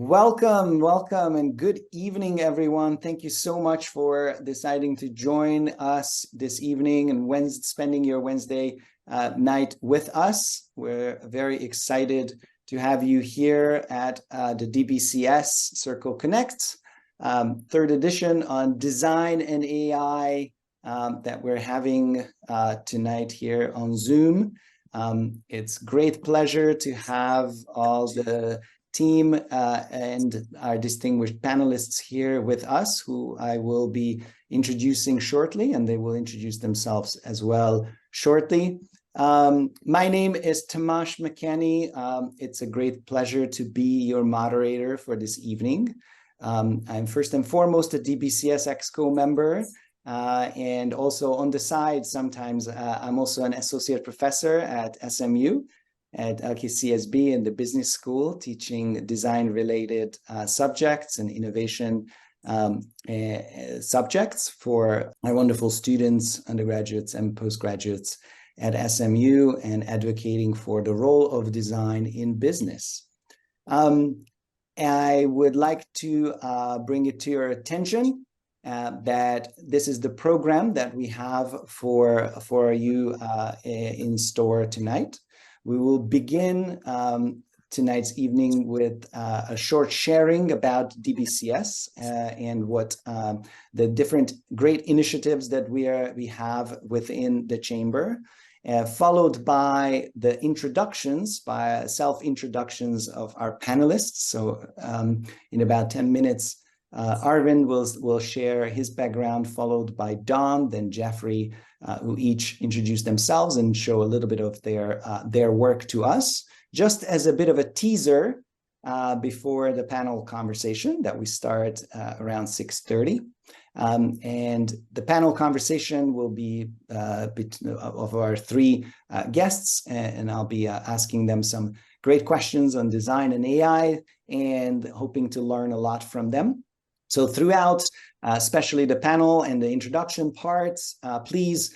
Welcome, and good evening, everyone. Thank you so much for deciding to join us this evening and spending your Wednesday night with us. We're very excited to have you here at the DBCS Circle Connect, third edition on design and AI that we're having tonight here on Zoom. It's great pleasure to have all the team and our distinguished panelists here with us, who I will be introducing shortly, and they will introduce themselves as well shortly. My name is Tamas Makany. It's a great pleasure to be your moderator for this evening. I'm first and foremost a DBCS Exco member, and also on the side, sometimes I'm also an associate professor at SMU, at LKCSB in the business school, teaching design-related subjects and innovation subjects for our wonderful students, undergraduates and postgraduates at SMU, and advocating for the role of design in business. I would like to bring it to your attention that this is the program that we have for you in store tonight. We will begin tonight's evening with a short sharing about DBCS and what the different great initiatives that we have within the chamber, followed by the introductions, by self-introductions of our panelists. So in about 10 minutes, Arvind will share his background, followed by Donn, then Jeffrey, who each introduce themselves and show a little bit of their work to us, just as a bit of a teaser before the panel conversation that we start around 6:30. And the panel conversation will be of our three guests, and I'll be asking them some great questions on design and AI, and hoping to learn a lot from them. So throughout, especially the panel and the introduction parts, please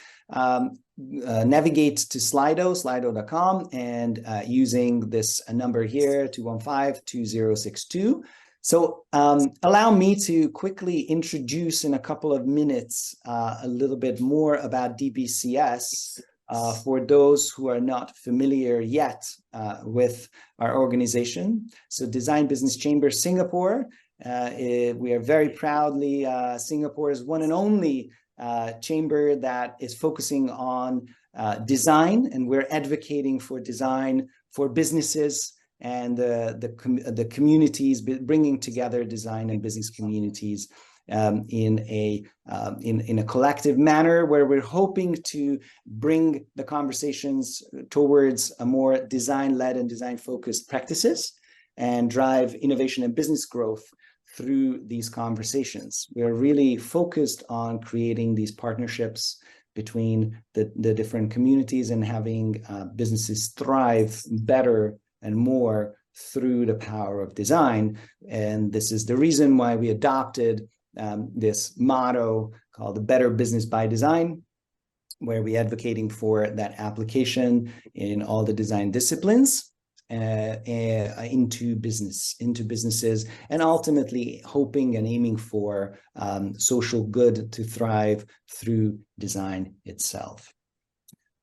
navigate to slido.com, and using this number here, 215-2062. So allow me to quickly introduce in a couple of minutes a little bit more about DBCS for those who are not familiar yet with our organization. So Design Business Chamber Singapore. We are very proudly Singapore's one and only chamber that is focusing on design, and we're advocating for design for businesses and the communities, bringing together design and business communities in a collective manner, where we're hoping to bring the conversations towards a more design-led and design-focused practices and drive innovation and business growth through these conversations. We're really focused on creating these partnerships between the different communities and having businesses thrive better and more through the power of design. And this is the reason why we adopted this motto called the Better Business by Design, where we're advocating for that application in all the design disciplines into businesses, and ultimately hoping and aiming for social good to thrive through design itself.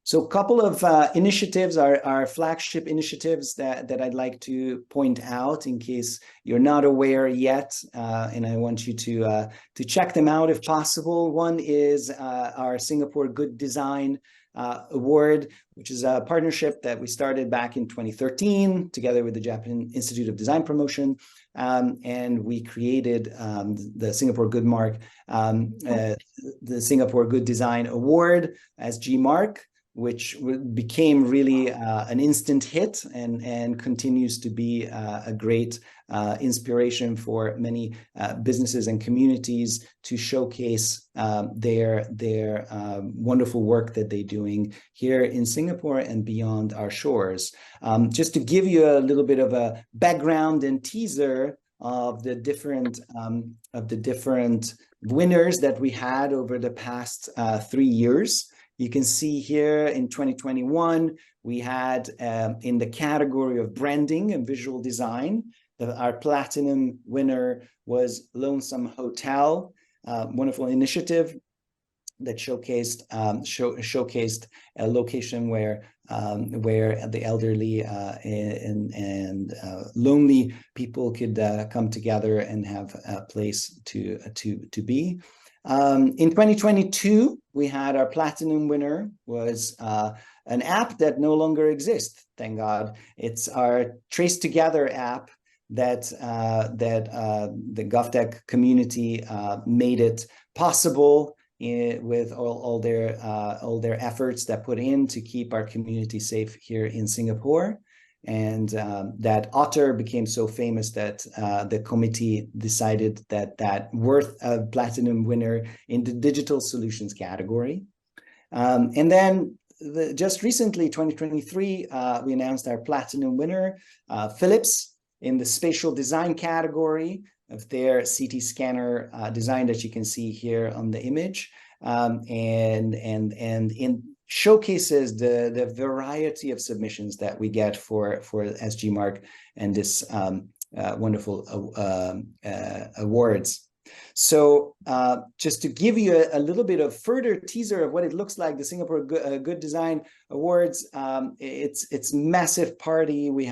So a couple of initiatives, our flagship initiatives that I'd like to point out in case you're not aware yet, and I want you to check them out if possible. One is our Singapore Good Design Award, which is a partnership that we started back in 2013 together with the Japan Institute of Design Promotion, and we created the Singapore Good Mark, the Singapore Good Design Award as G-Mark, which became really an instant hit and continues to be a great inspiration for many businesses and communities to showcase their wonderful work that they're doing here in Singapore and beyond our shores. Just to give you a little bit of a background and teaser of the different winners that we had over the past 3 years. You can see here in 2021, we had in the category of branding and visual design, Our platinum winner was Lonesome Hotel, wonderful initiative that showcased a location where the elderly and lonely people could come together and have a place to be. In 2022, we had our platinum winner was an app that no longer exists. Thank God. It's our Trace Together app that the GovTech community made it possible with all their efforts that put in to keep our community safe here in Singapore. And that otter became so famous that the committee decided that worth a platinum winner in the digital solutions category. And then just recently, 2023, we announced our platinum winner, Philips, in the spatial design category of their CT scanner design that you can see here on the image, and in showcases the variety of submissions that we get for SG Mark and this wonderful awards. So just to give you a little bit of further teaser of what it looks like, the Singapore Good Design Awards, it's massive party. We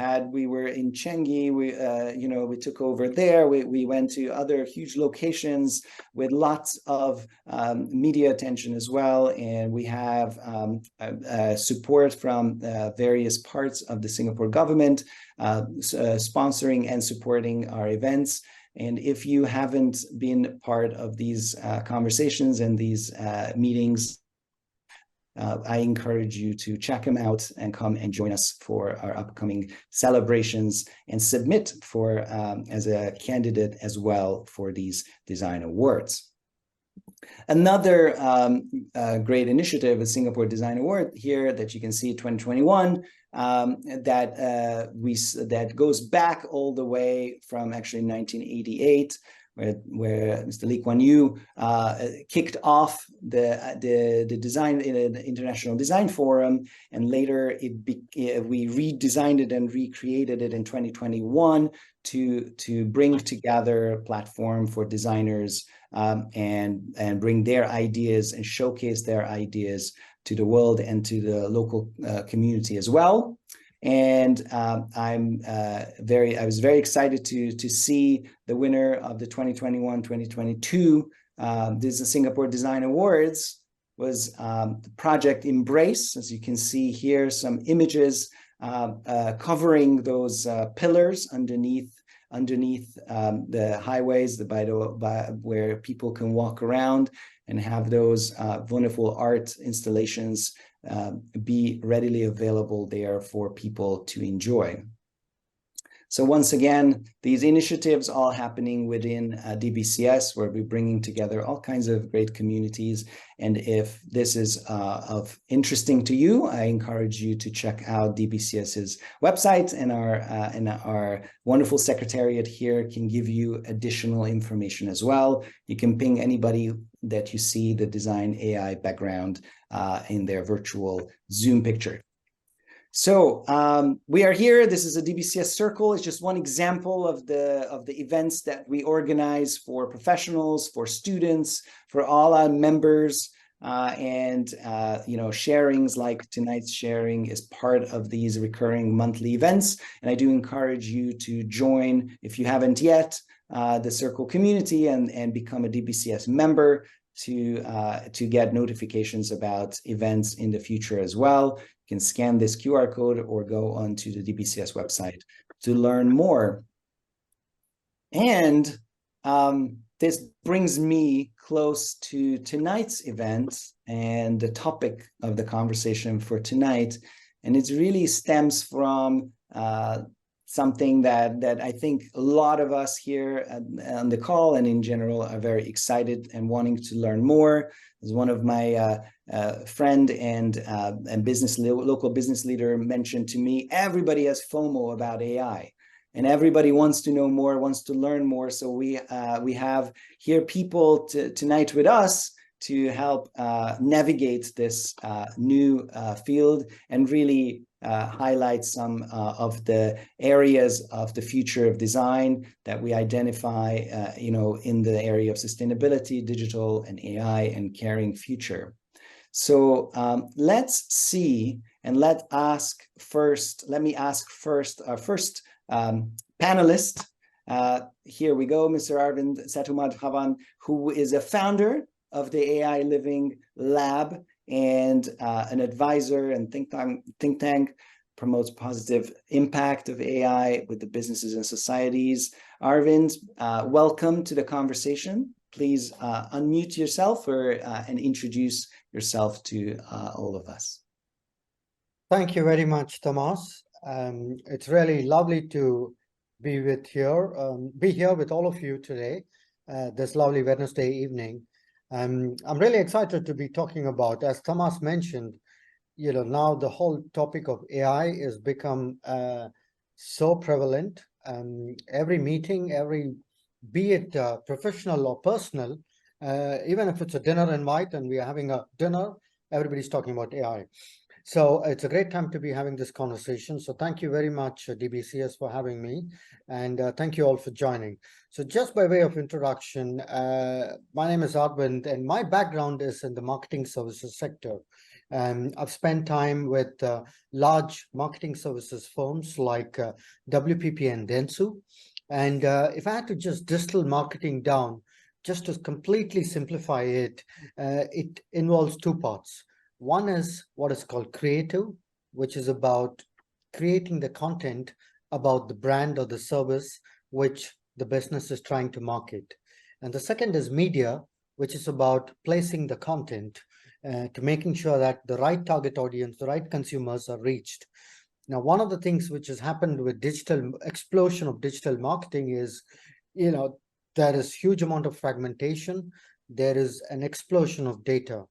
were in Changi, we took over there. We went to other huge locations with lots of media attention as well. And we have support from various parts of the Singapore government sponsoring and supporting our events. And if you haven't been part of these conversations and these meetings, I encourage you to check them out and come and join us for our upcoming celebrations and submit for as a candidate as well for these design awards. Another great initiative is Singapore Design Award here that you can see 2021. That goes back all the way from actually 1988, where Mr. Lee Kuan Yew kicked off the design in an international design forum, and later we redesigned it and recreated it in 2021 to bring together a platform for designers and bring their ideas and showcase their ideas to the world and to the local community as well. And I was very excited to see the winner of the 2021-2022 this is Singapore Design Awards was the project Embrace. As you can see here, some images covering those pillars underneath the highways, where people can walk around and have those wonderful art installations be readily available there for people to enjoy. So once again, these initiatives all happening within DBCS, where we're bringing together all kinds of great communities. And if this is of interesting to you, I encourage you to check out DBCS's website, and our wonderful secretariat here can give you additional information as well. You can ping anybody that you see the Design AI background in their virtual Zoom picture. So we are here. This is a DBCS Circle. It's just one example of the events that we organize for professionals, for students, for all our members, and sharings like tonight's sharing is part of these recurring monthly events. And I do encourage you to join, if you haven't yet, the Circle community and become a DBCS member to get notifications about events in the future as well. You can scan this QR code or go onto the DBCS website to learn more. And this brings me close to tonight's event and the topic of the conversation for tonight. And it really stems from something that I think a lot of us here on the call and in general are very excited and wanting to learn more. As one of my friend and local business leader mentioned to me, everybody has FOMO about AI, and everybody wants to know more, wants to learn more. So we have here people tonight with us to help navigate this new field and really highlight some of the areas of the future of design that we identify, in the area of sustainability, digital and AI, and caring future. So let's see, and let me ask first our first panelist. Here we go, Mr. Arvind Sethumadhavan, who is a founder of the AI Living Lab and an advisor and think tank, promotes positive impact of AI with the businesses and societies. Arvind, welcome to the conversation. Please unmute yourself and introduce yourself to all of us. Thank you very much, Tamas. It's really lovely to be here with all of you today, this lovely Wednesday evening. I'm really excited to be talking about, as Tamas mentioned, now the whole topic of AI has become so prevalent. Every meeting, be it professional or personal, even if it's a dinner invite and we are having a dinner, everybody's talking about AI. So it's a great time to be having this conversation. So thank you very much, DBCS, for having me. And thank you all for joining. So just by way of introduction, my name is Arvind, and my background is in the marketing services sector. I've spent time with large marketing services firms like WPP and Dentsu. And if I had to just distill marketing down, just to completely simplify it, it involves two parts. One is what is called creative, which is about creating the content about the brand or the service which the business is trying to market. And the second is media, which is about placing the content to making sure that the right target audience, the right consumers are reached. Now, one of the things which has happened with explosion of digital marketing is, there is huge amount of fragmentation. There is an explosion of data.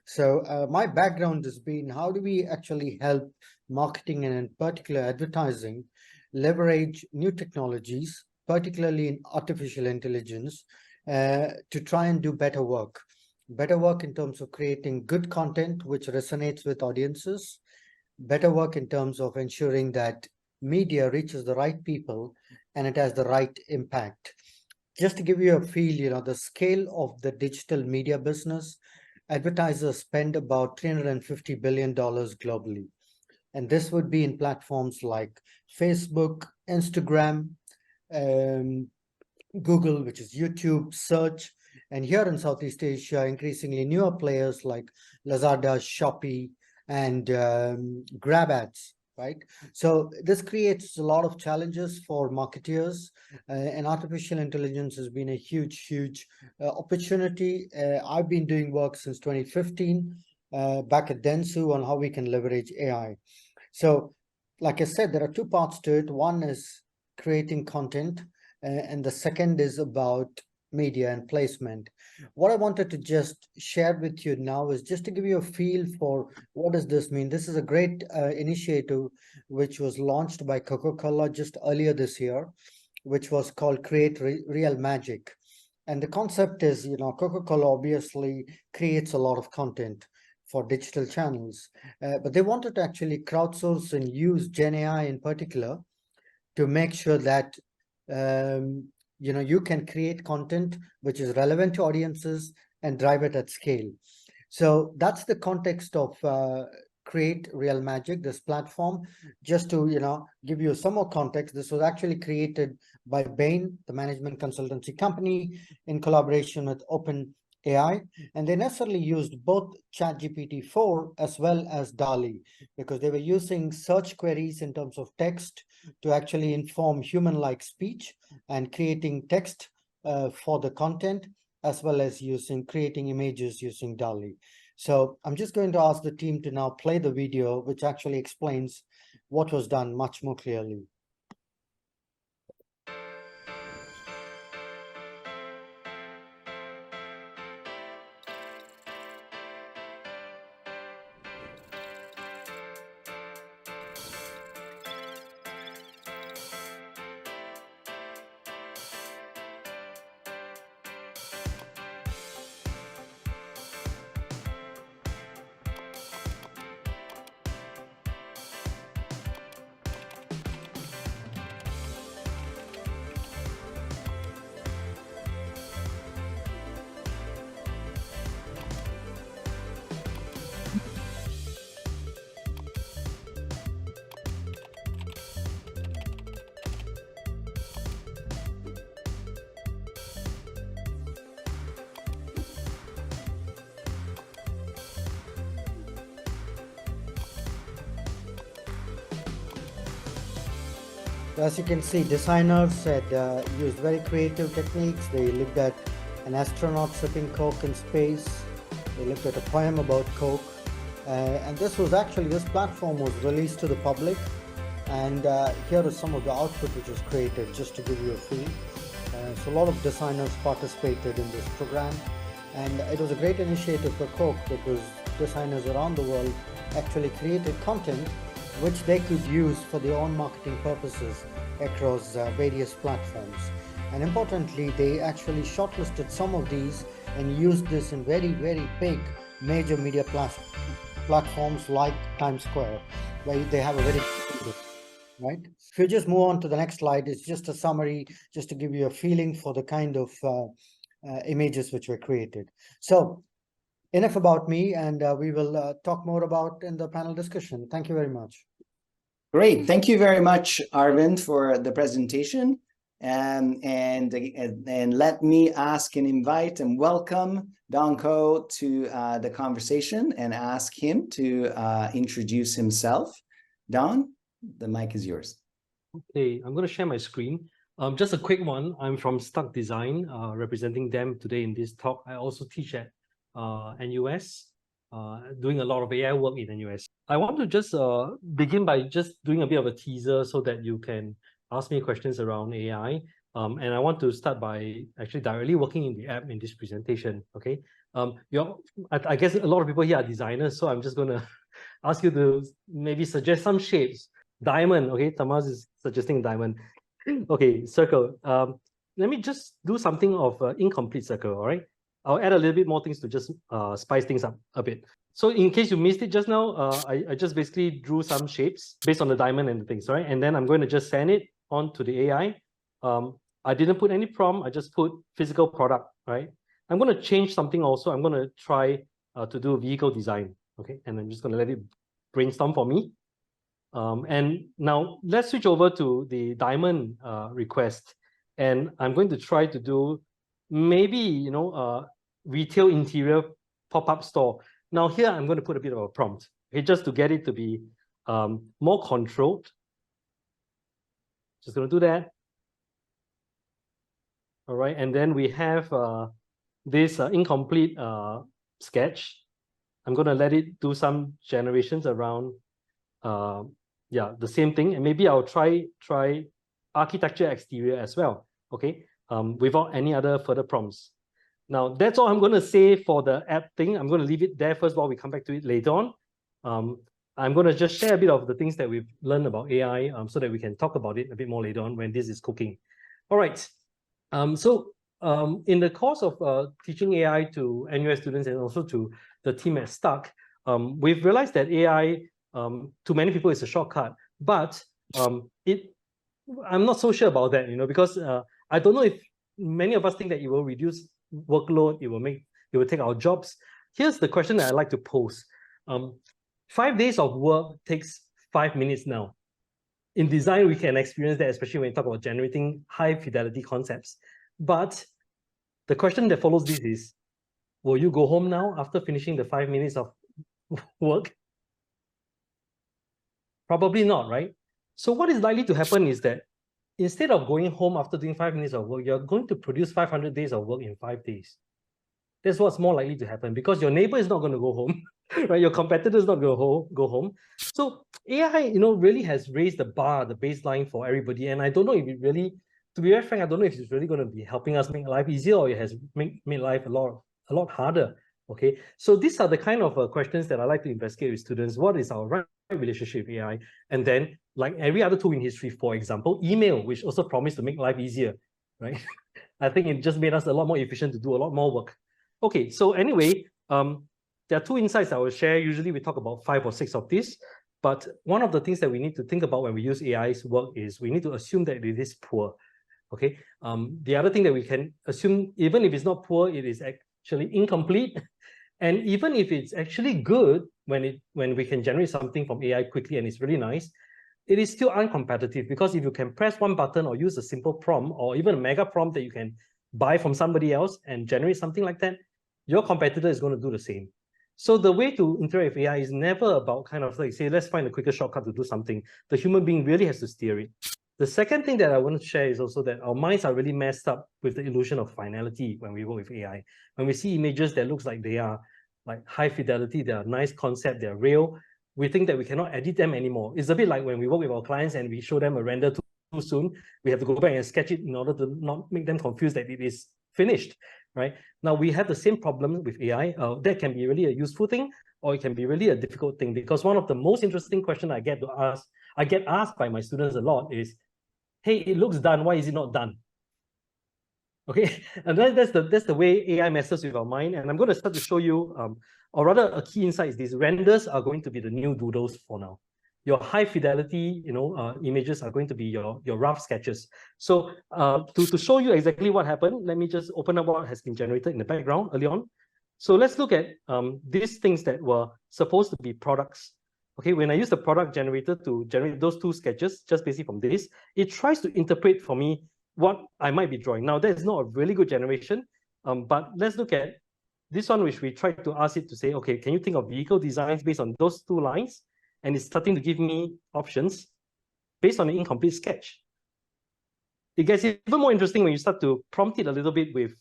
So my background has been, how do we actually help marketing and in particular advertising leverage new technologies, particularly in artificial intelligence, to try and do better work in terms of creating good content which resonates with audiences, better work in terms of ensuring that media reaches the right people and it has the right impact. Just to give you a feel, the scale of the digital media business, advertisers spend about $350 billion globally. And this would be in platforms like Facebook, Instagram, Google, which is YouTube, search. And here in Southeast Asia, increasingly newer players like Lazada, Shopee, and Grab ads, right? So this creates a lot of challenges for marketeers, and artificial intelligence has been a huge opportunity. I've been doing work since 2015 back at Dentsu on how we can leverage AI. So like I said, there are two parts to it. One is creating content, and the second is about media and placement. What I wanted to just share with you now is just to give you a feel for what does this mean. This is a great initiative which was launched by Coca-Cola just earlier this year, which was called Create Real Magic. And the concept is, Coca-Cola obviously creates a lot of content for digital channels, but they wanted to actually crowdsource and use Gen AI in particular to make sure that you can create content which is relevant to audiences and drive it at scale. So that's the context of Create Real Magic, this platform. Just to give you some more context, this was actually created by Bain, the management consultancy company, in collaboration with OpenAI, and they necessarily used both ChatGPT-4 as well as DALL-E, because they were using search queries in terms of text to actually inform human-like speech and creating text for the content, as well as creating images using DALL-E. So I'm just going to ask the team to now play the video, which actually explains what was done much more clearly. As you can see, designers had used very creative techniques. They looked at an astronaut sipping Coke in space. They looked at a poem about Coke. And this platform was released to the public. And here is some of the output which was created, just to give you a feel. So a lot of designers participated in this program. And it was a great initiative for Coke because designers around the world actually created content which they could use for their own marketing purposes across various platforms. And importantly, they actually shortlisted some of these and used this in very, very big major media platforms like Times Square, where they have a very right. If you just move on to the next slide, it's just a summary, just to give you a feeling for the kind of images which were created. So enough about me, and we will talk more about in the panel discussion. Thank you very much. Great. Thank you very much, Arvind, for the presentation. And let me ask and invite and welcome Donn Koh to the conversation and ask him to introduce himself. Donn, the mic is yours. Okay, I'm going to share my screen. Just a quick one. I'm from Stuck Design, representing them today in this talk. I also teach at NUS, doing a lot of AI work in NUS. I want to just begin by just doing a bit of a teaser so that you can ask me questions around AI. And I want to start by actually directly working in the app in this presentation, okay? I guess a lot of people here are designers, so I'm just going to ask you to maybe suggest some shapes. Diamond, okay, Tamas is suggesting diamond. Okay, circle. Let me just do something of incomplete circle, all right? I'll add a little bit more things to just spice things up a bit. So in case you missed it just now, I just basically drew some shapes based on the diamond and the things, right? And then I'm going to just send it on to the AI. I didn't put any prompt, I just put physical product, right? I'm going to change something also. I'm going to try to do vehicle design, okay? And I'm just going to let it brainstorm for me. And now let's switch over to the diamond request. And I'm going to try to do maybe, retail interior pop-up store. Now here, I'm going to put a bit of a prompt, okay, just to get it to be more controlled. Just going to do that. All right, and then we have this incomplete sketch. I'm going to let it do some generations around the same thing, and maybe I'll try architecture exterior as well, okay, without any other further prompts. Now that's all I'm going to say for the app thing. I'm going to leave it there first while we come back to it later on. I'm going to just share a bit of the things that we've learned about AI so that we can talk about it a bit more later on when this is cooking. All right. In the course of teaching AI to NUS students and also to the team at Stuck, we've realized that AI to many people is a shortcut, but I'm not so sure about that, because I don't know if many of us think that it will reduce workload, it will take our jobs. Here's the question that I like to pose. 5 days of work takes 5 minutes now. In design, we can experience that, especially when we talk about generating high fidelity concepts. But the question that follows this is, will you go home now after finishing the 5 minutes of work? Probably not, right? So what is likely to happen is that instead of going home after doing 5 minutes of work, you're going to produce 500 days of work in 5 days. That's what's more likely to happen because your neighbor is not going to go home, right? Your competitor is not going to go home. So AI, really has raised the bar, the baseline for everybody. And I don't know if it really, to be very frank, I don't know if it's really going to be helping us make life easier or it has made life a lot harder. Okay, so these are the kind of questions that I like to investigate with students. What is our right relationship with AI? And then, like every other tool in history, for example, email, which also promised to make life easier, right? I think it just made us a lot more efficient to do a lot more work. Okay, so anyway, there are 2 insights I will share. Usually we talk about 5 or 6 of these, but one of the things that we need to think about when we use AI's work is we need to assume that it is poor. Okay, the other thing that we can assume, even if it's not poor, it is actually incomplete. And even if it's actually good, when we can generate something from AI quickly and it's really nice, it is still uncompetitive because if you can press one button or use a simple prompt or even a mega prompt that you can buy from somebody else and generate something like that, your competitor is going to do the same. So the way to interact with AI is never about kind of like say, let's find a quicker shortcut to do something. The human being really has to steer it. The second thing that I want to share is also that our minds are really messed up with the illusion of finality when we work with AI. When we see images that looks like they are like high fidelity, they are nice concept, they're real, we think that we cannot edit them anymore. It's a bit like when we work with our clients and we show them a render too soon, we have to go back and sketch it in order to not make them confused that it is finished, right? Now we have the same problem with AI. That can be really a useful thing, or it can be really a difficult thing, because one of the most interesting questions I get asked by my students a lot is, hey, it looks done, why is it not done? Okay, and that's the way AI messes with our mind. And I'm going to start to show you, or rather a key insight is these renders are going to be the new doodles for now. Your high fidelity, images are going to be your rough sketches. So to show you exactly what happened, let me just open up what has been generated in the background early on. So let's look at these things that were supposed to be products. Okay, when I use the product generator to generate those two sketches, just basically from this, it tries to interpret for me what I might be drawing. Now, that is not a really good generation, but let's look at this one, which we tried to ask it to say, okay, can you think of vehicle designs based on those two lines? And it's starting to give me options based on an incomplete sketch. It gets even more interesting when you start to prompt it a little bit with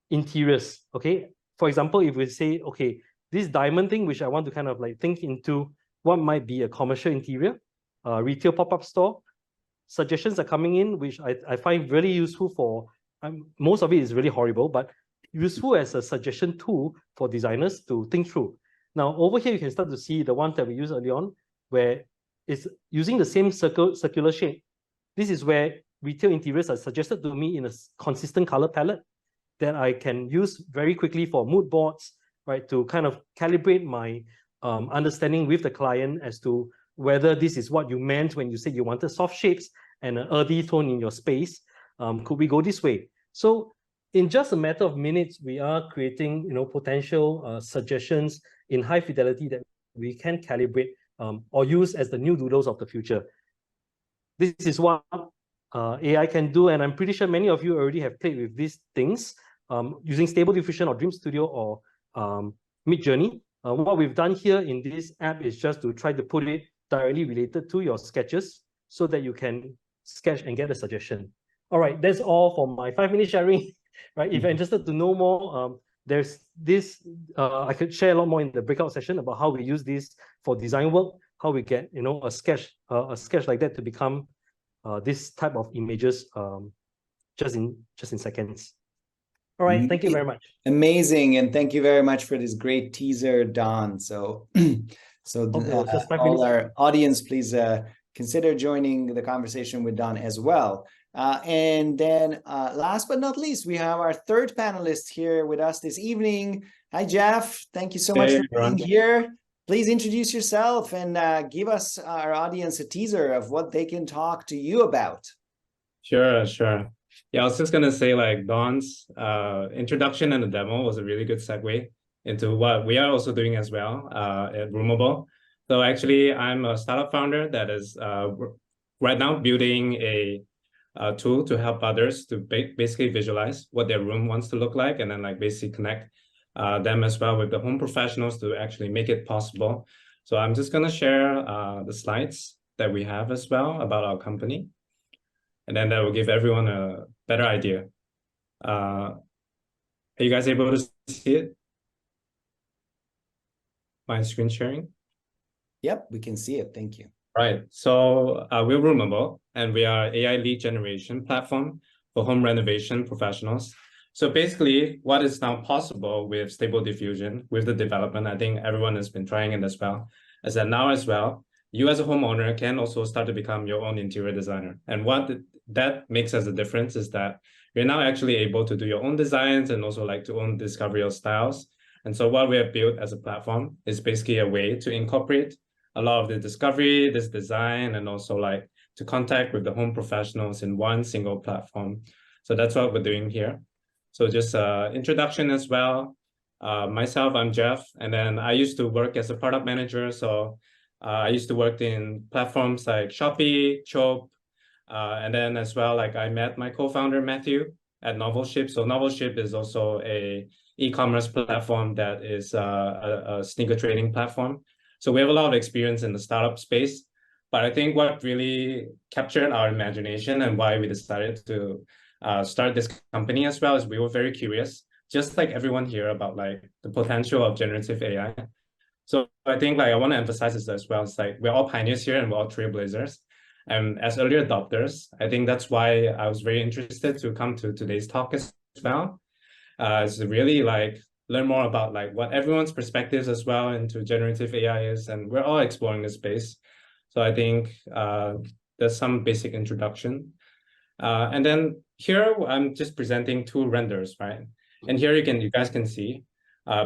interiors, okay? For example, if we say, okay, this diamond thing, which I want to kind of like think into what might be a commercial interior, retail pop-up store, suggestions are coming in, which I find really useful for, most of it is really horrible, but useful as a suggestion tool for designers to think through. Now, over here, you can start to see the ones that we used early on, where it's using the same circular shape. This is where retail interiors are suggested to me in a consistent color palette that I can use very quickly for mood boards, right, to kind of calibrate my understanding with the client as to whether this is what you meant when you said you wanted soft shapes and an earthy tone in your space. Could we go this way? So in just a matter of minutes, we are creating potential suggestions in high fidelity that we can calibrate or use as the new doodles of the future. This is what AI can do, and I'm pretty sure many of you already have played with these things using Stable Diffusion or Dream Studio or Midjourney. What we've done here in this app is just to try to put it directly related to your sketches so that you can sketch and get a suggestion. All right, that's all for my 5-minute sharing. Right, if you're interested to know more, there's this, I could share a lot more in the breakout session about how we use this for design work, how we get a sketch like that to become this type of images just in seconds. All right, thank you very much. Amazing, and thank you very much for this great teaser, Donn. So, all our audience, please consider joining the conversation with Donn as well. And then last but not least, we have our third panelist here with us this evening. Hi, Jeff. Thank you so much for being here. Please introduce yourself and give us, our audience, a teaser of what they can talk to you about. Sure. Yeah, I was just going to say, like, Donn's introduction and the demo was a really good segue into what we are also doing as well at Roomable. So actually, I'm a startup founder that is right now building a tool to help others to basically visualize what their room wants to look like, and then like basically connect them as well with the home professionals to actually make it possible. So I'm just going to share the slides that we have as well about our company, and then that will give everyone a better idea. Are you guys able to see it? My screen sharing? Yep, we can see it. Thank you. Right. So we're Roomable, and we are AI lead generation platform for home renovation professionals. So basically, what is now possible with Stable Diffusion, with the development, I think everyone has been trying it as well, is that now as well, you as a homeowner can also start to become your own interior designer. And what that makes as a difference is that you're now actually able to do your own designs and also like to own discovery of styles. And so what we have built as a platform is basically a way to incorporate a lot of the discovery, this design, and also like to contact with the home professionals in one single platform. So that's what we're doing here. So just introduction as well. Myself, I'm Jeff, and then I used to work as a product manager. So I used to work in platforms like Shopee, Chope, and then as well, like I met my co-founder Matthew at Novelship. So Novelship is also a e-commerce platform that is a sneaker trading platform. So we have a lot of experience in the startup space. But I think what really captured our imagination and why we decided to start this company as well is we were very curious, just like everyone here, about like the potential of generative AI. So I think like I want to emphasize this as well. It's like we're all pioneers here and we're all trailblazers. And as early adopters, I think that's why I was very interested to come to today's talk as well. Is to really like learn more about like what everyone's perspectives as well into generative AI is, and we're all exploring this space. So I think there's some basic introduction. And then here I'm just presenting two renders, right? And here you guys can see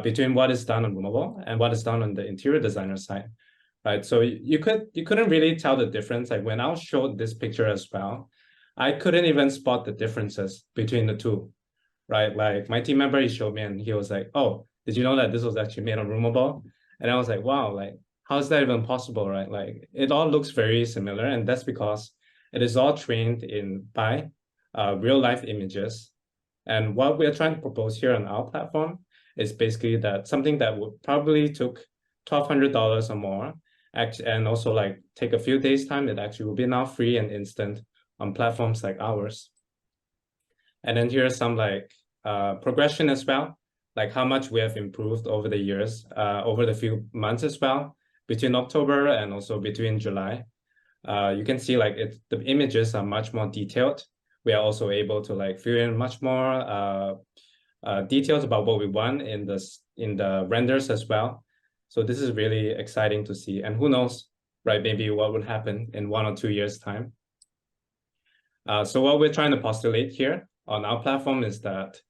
between what is done on Roomable and what is done on the interior designer side, right? So you couldn't really tell the difference. Like when I showed this picture as well, I couldn't even spot the differences between the two, right? Like my team member, he showed me and he was like, "Oh, did you know that this was actually made on Roomable?" And I was like, "Wow, like how is that even possible, right?" Like it all looks very similar, and that's because it is all trained by real life images. And what we're trying to propose here on our platform is basically that something that would probably took $1,200 or more, and also like take a few days time, it actually will be now free and instant on platforms like ours. And then here's some like progression as well, like how much we have improved over the years, over the few months as well, between October and also between July. You can see like the images are much more detailed. We are also able to like fill in much more details about what we want in the renders as well. So this is really exciting to see. And who knows, right? Maybe what would happen in 1 or 2 years' time. So what we're trying to postulate here on our platform is that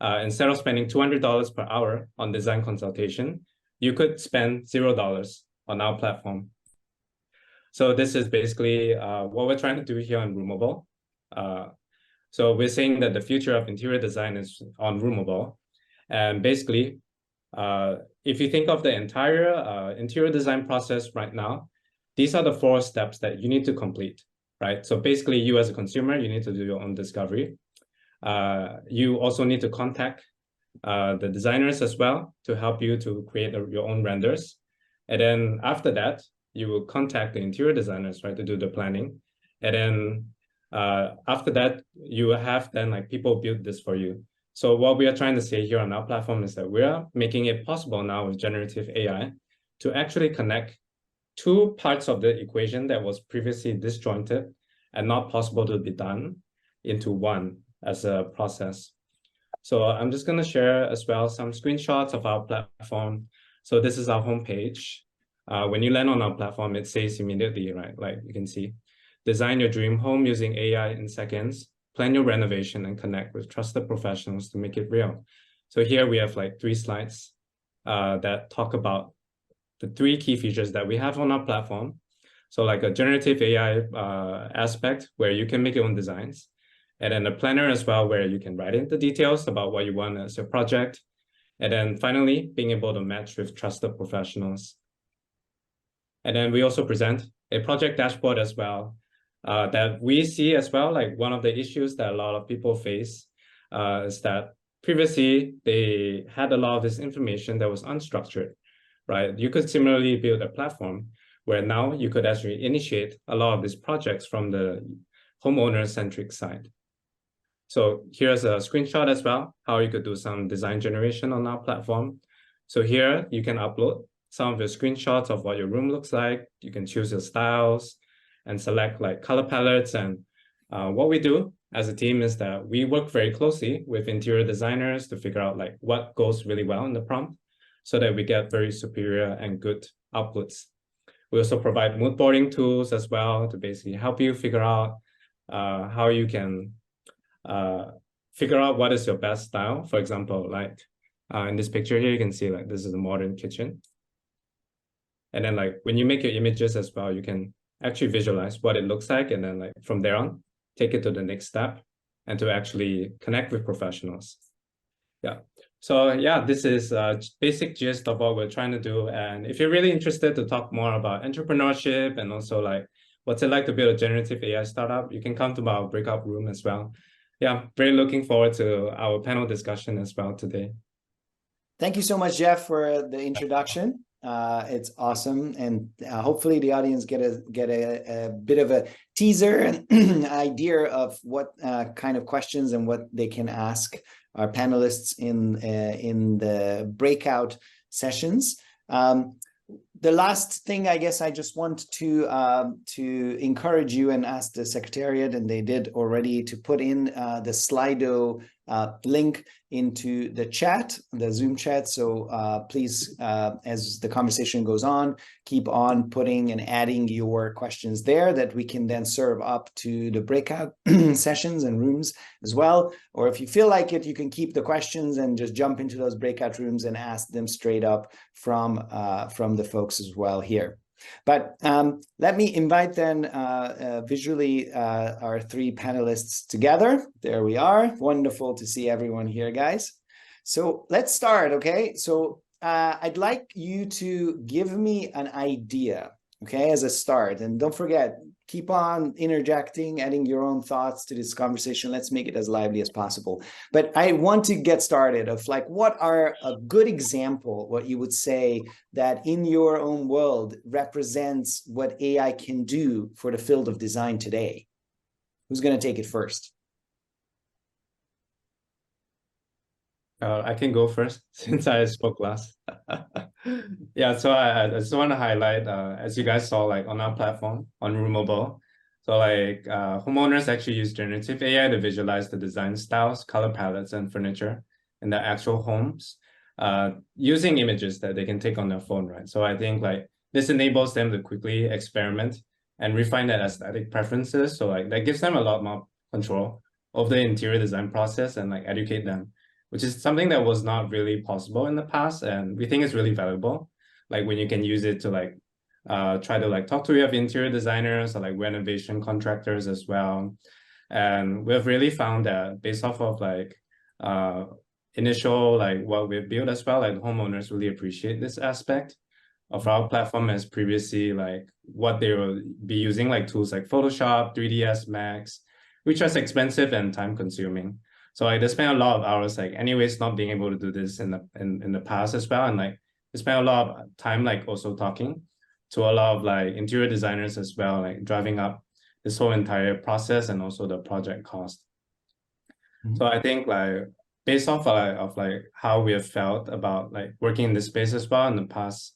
instead of spending $200 per hour on design consultation, you could spend $0 on our platform. So this is basically what we're trying to do here on Roomable. So we're saying that the future of interior design is on Roomable. And basically, if you think of the entire interior design process right now, these are the 4 steps that you need to complete, right? So basically, you as a consumer, you need to do your own discovery. You also need to contact the designers as well to help you to create your own renders. And then after that, you will contact the interior designers, right, to do the planning. And then after that, you will have then like people build this for you. So what we are trying to say here on our platform is that we are making it possible now with generative AI to actually connect 2 parts of the equation that was previously disjointed and not possible to be done into one as a process. So I'm just going to share as well some screenshots of our platform. So this is our homepage. When you land on our platform, it says immediately, right? Like you can see, design your dream home using AI in seconds, plan your renovation, and connect with trusted professionals to make it real. So here we have like 3 slides that talk about the 3 key features that we have on our platform. So like a generative AI aspect where you can make your own designs, and then a planner as well, where you can write in the details about what you want as your project. And then finally, being able to match with trusted professionals. And then we also present a project dashboard as well that we see as well, like one of the issues that a lot of people face is that previously they had a lot of this information that was unstructured, right? You could similarly build a platform where now you could actually initiate a lot of these projects from the homeowner-centric side. So here's a screenshot as well, how you could do some design generation on our platform. So here you can upload some of your screenshots of what your room looks like. You can choose your styles and select like color palettes. And what we do as a team is that we work very closely with interior designers to figure out like what goes really well in the prompt so that we get very superior and good outputs. We also provide mood boarding tools as well to basically help you figure out how you can figure out what is your best style. For example, like in this picture here, you can see like this is a modern kitchen. And then like when you make your images as well, you can actually visualize what it looks like. And then like from there on, take it to the next step and to actually connect with professionals. Yeah. So yeah, this is a basic gist of what we're trying to do. And if you're really interested to talk more about entrepreneurship and also like what's it like to build a generative AI startup, you can come to our breakout room as well. Yeah, very looking forward to our panel discussion as well today. Thank you so much, Jeff, for the introduction. It's awesome, and hopefully the audience get a bit of a teaser and idea of what kind of questions and what they can ask our panelists in the breakout sessions. The last thing, I guess, I just want to encourage you and ask the Secretariat, and they did already, to put in the Slido link into the chat, the Zoom chat. So please, as the conversation goes on, keep on putting and adding your questions there that we can then serve up to the breakout sessions and rooms as well. Or if you feel like it, you can keep the questions and just jump into those breakout rooms and ask them straight up from the folks as well here. But let me invite then visually our three panelists together. There we are. Wonderful to see everyone here, guys. So let's start, okay? So I'd like you to give me an idea, okay, as a start. And don't forget, keep on interjecting, adding your own thoughts to this conversation. Let's make it as lively as possible. But I want to get started of like, what are a good example, what you would say that in your own world represents what AI can do for the field of design today? Who's going to take it first? I can go first since I spoke last. Yeah, so I just want to highlight, as you guys saw, like on our platform, on Roomable, so like homeowners actually use generative AI to visualize the design styles, color palettes, and furniture in their actual homes, using images that they can take on their phone, right? So I think like this enables them to quickly experiment and refine their aesthetic preferences. So like that gives them a lot more control of the interior design process and like educate them, which is something that was not really possible in the past. And we think it's really valuable. Like when you can use it to like try to like talk to your interior designers or like renovation contractors as well. And we've really found that based off of like initial like what we've built as well, like homeowners really appreciate this aspect of our platform as previously like what they will be using like tools like Photoshop, 3ds Max, which was expensive and time consuming. So like they spent a lot of hours like anyways not being able to do this in the past as well. And like they spent a lot of time like also talking to a lot of like interior designers as well, like driving up this whole entire process and also the project cost. Mm-hmm. So I think like based off of like how we have felt about like working in this space as well in the past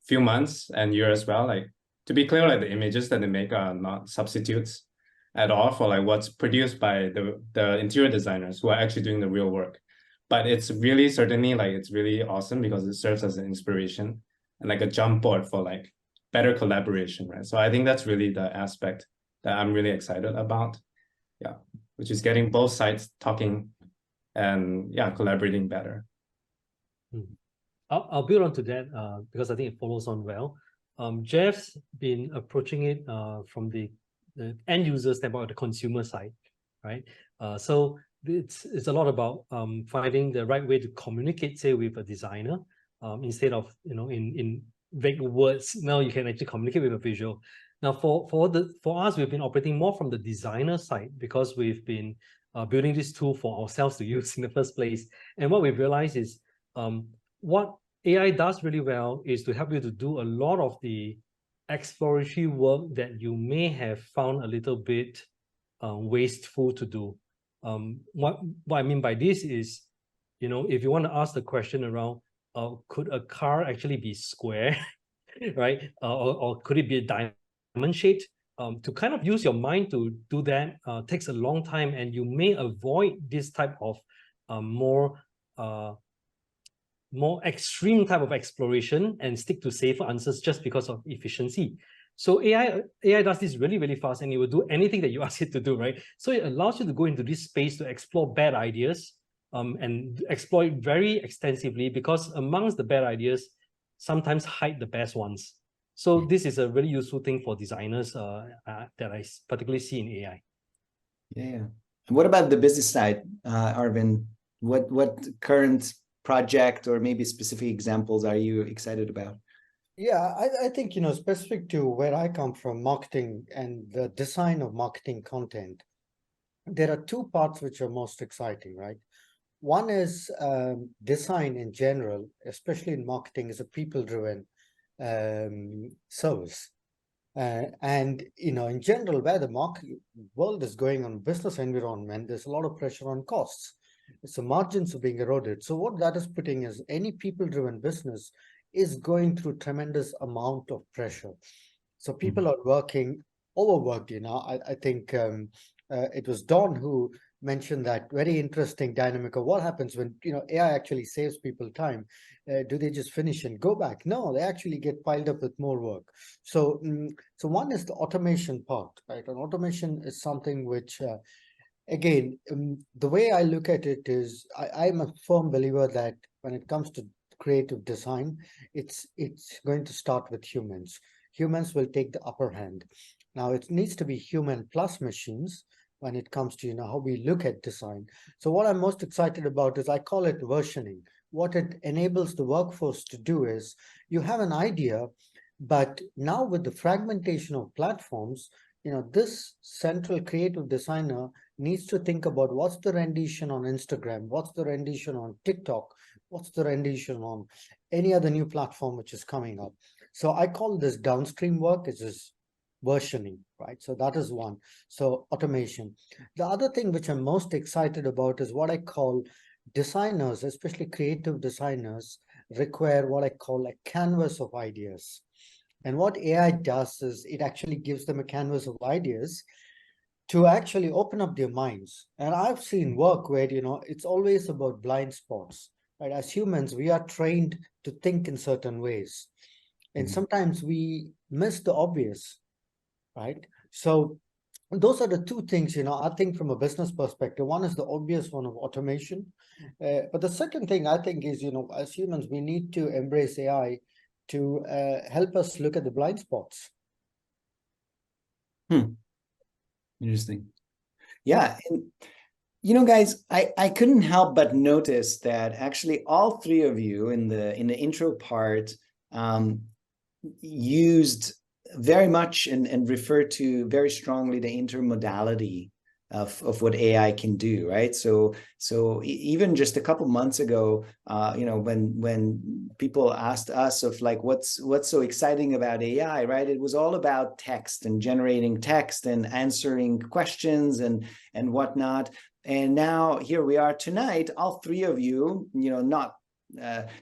few months and year as well, like to be clear, like the images that they make are not substitutes at all for like what's produced by the interior designers who are actually doing the real work. But it's really certainly like it's really awesome because it serves as an inspiration and like a jump board for like better collaboration, right? So I think that's really the aspect that I'm really excited about. Yeah, which is getting both sides talking and yeah, collaborating better. I'll build on to that because I think it follows on well. Jeff's been approaching it from the end user standpoint, the consumer side, right? So it's a lot about finding the right way to communicate, say, with a designer instead of in vague words. Now you can actually communicate with a visual. Now for us, we've been operating more from the designer side because we've been building this tool for ourselves to use in the first place. And what we've realized is what AI does really well is to help you to do a lot of the exploratory work that you may have found a little bit wasteful to do. What I mean by this is, if you want to ask the question around, could a car actually be square, right? Or could it be a diamond shaped? To kind of use your mind to do that takes a long time, and you may avoid this type of more extreme type of exploration and stick to safer answers just because of efficiency. So AI does this really, really fast, and it will do anything that you ask it to do, right? So it allows you to go into this space to explore bad ideas and exploit very extensively, because amongst the bad ideas, sometimes hide the best ones. So this is a really useful thing for designers that I particularly see in AI. Yeah. And what about the business side, Arvind? What current project or maybe specific examples are you excited about? Yeah, I think, specific to where I come from, marketing and the design of marketing content, there are two parts which are most exciting, right? One is design in general, especially in marketing, is a people-driven service. And in general, where the market world is going on business environment, there's a lot of pressure on costs. So margins are being eroded. So what that is putting is any people-driven business is going through tremendous amount of pressure. So people are working overworked. I think it was Donn who mentioned that very interesting dynamic of what happens when AI actually saves people time. Do they just finish and go back? No, they actually get piled up with more work. So so one is the automation part, right? And automation is something which again, the way I look at it is I'm a firm believer that when it comes to creative design, it's going to start with humans. Humans will take the upper hand. Now it needs to be human plus machines when it comes to how we look at design. So what I'm most excited about is I call it versioning. What it enables the workforce to do is you have an idea, but now with the fragmentation of platforms, this central creative designer needs to think about what's the rendition on Instagram, what's the rendition on TikTok, what's the rendition on any other new platform which is coming up. So I call this downstream work, it's just versioning, right? So that is one. So automation. The other thing which I'm most excited about is what I call designers, especially creative designers, require what I call a canvas of ideas. And what AI does is it actually gives them a canvas of ideas to actually open up their minds. And I've seen work where, it's always about blind spots, right? As humans, we are trained to think in certain ways. And sometimes we miss the obvious, right? So those are the two things, I think from a business perspective. One is the obvious one of automation. But the second thing I think is, as humans, we need to embrace AI to help us look at the blind spots. Interesting. Yeah. And, guys, I couldn't help but notice that actually all three of you in the intro part used very much and referred to very strongly the intermodality of what AI can do, right? So even just a couple months ago, when people asked us of like what's so exciting about AI, right? It was all about text and generating text and answering questions and whatnot. And now here we are tonight, all three of you, not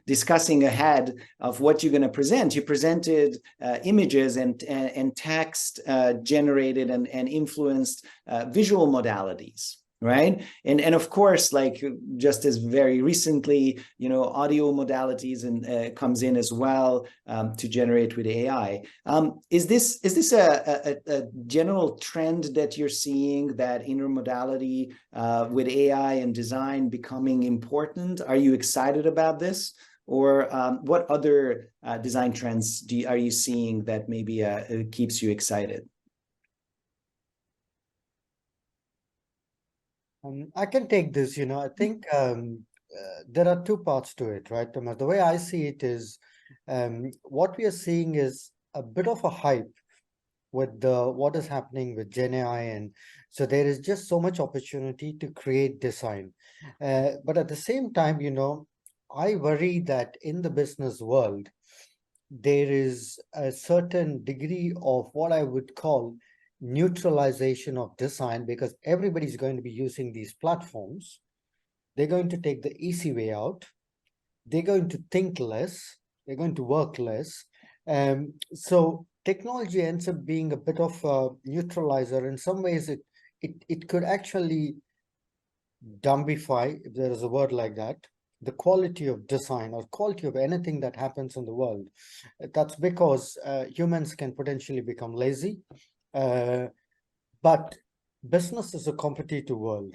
discussing ahead of what you're going to present. You presented images and text generated and influenced visual modalities, right? And of course, like just as very recently, audio modalities and comes in as well to generate with AI. Is this a general trend that you're seeing, that intermodality with AI and design becoming important? Are you excited about this? Or what other design trends are you seeing that maybe keeps you excited? I can take this, I think there are two parts to it, right, Tamas? The way I see it is what we are seeing is a bit of a hype with what is happening with Gen AI. And so there is just so much opportunity to create design. But at the same time, I worry that in the business world, there is a certain degree of what I would call neutralization of design, because everybody's going to be using these platforms. They're going to take the easy way out. They're going to think less. They're going to work less. So technology ends up being a bit of a neutralizer. In some ways, it could actually dumbify, if there is a word like that, the quality of design or quality of anything that happens in the world. That's because humans can potentially become lazy. But business is a competitive world.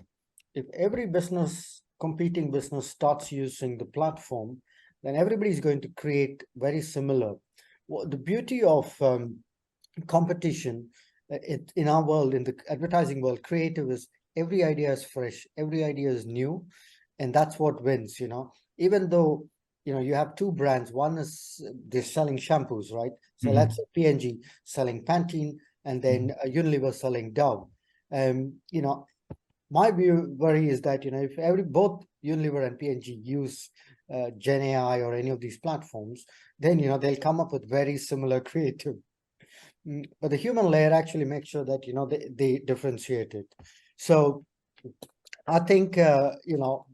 If every competing business starts using the platform, then everybody's going to create very similar. Well, the beauty of competition in our world, in the advertising world, creative, is every idea is fresh, every idea is new, and that's what wins. Even though you have two brands, one is they're selling shampoos, right? So let's say P&G selling Pantene, and then Unilever selling Dove. my worry is that, if both Unilever and P&G use Gen AI or any of these platforms, then, they'll come up with very similar creative. But the human layer actually makes sure that, they differentiate it. So I think,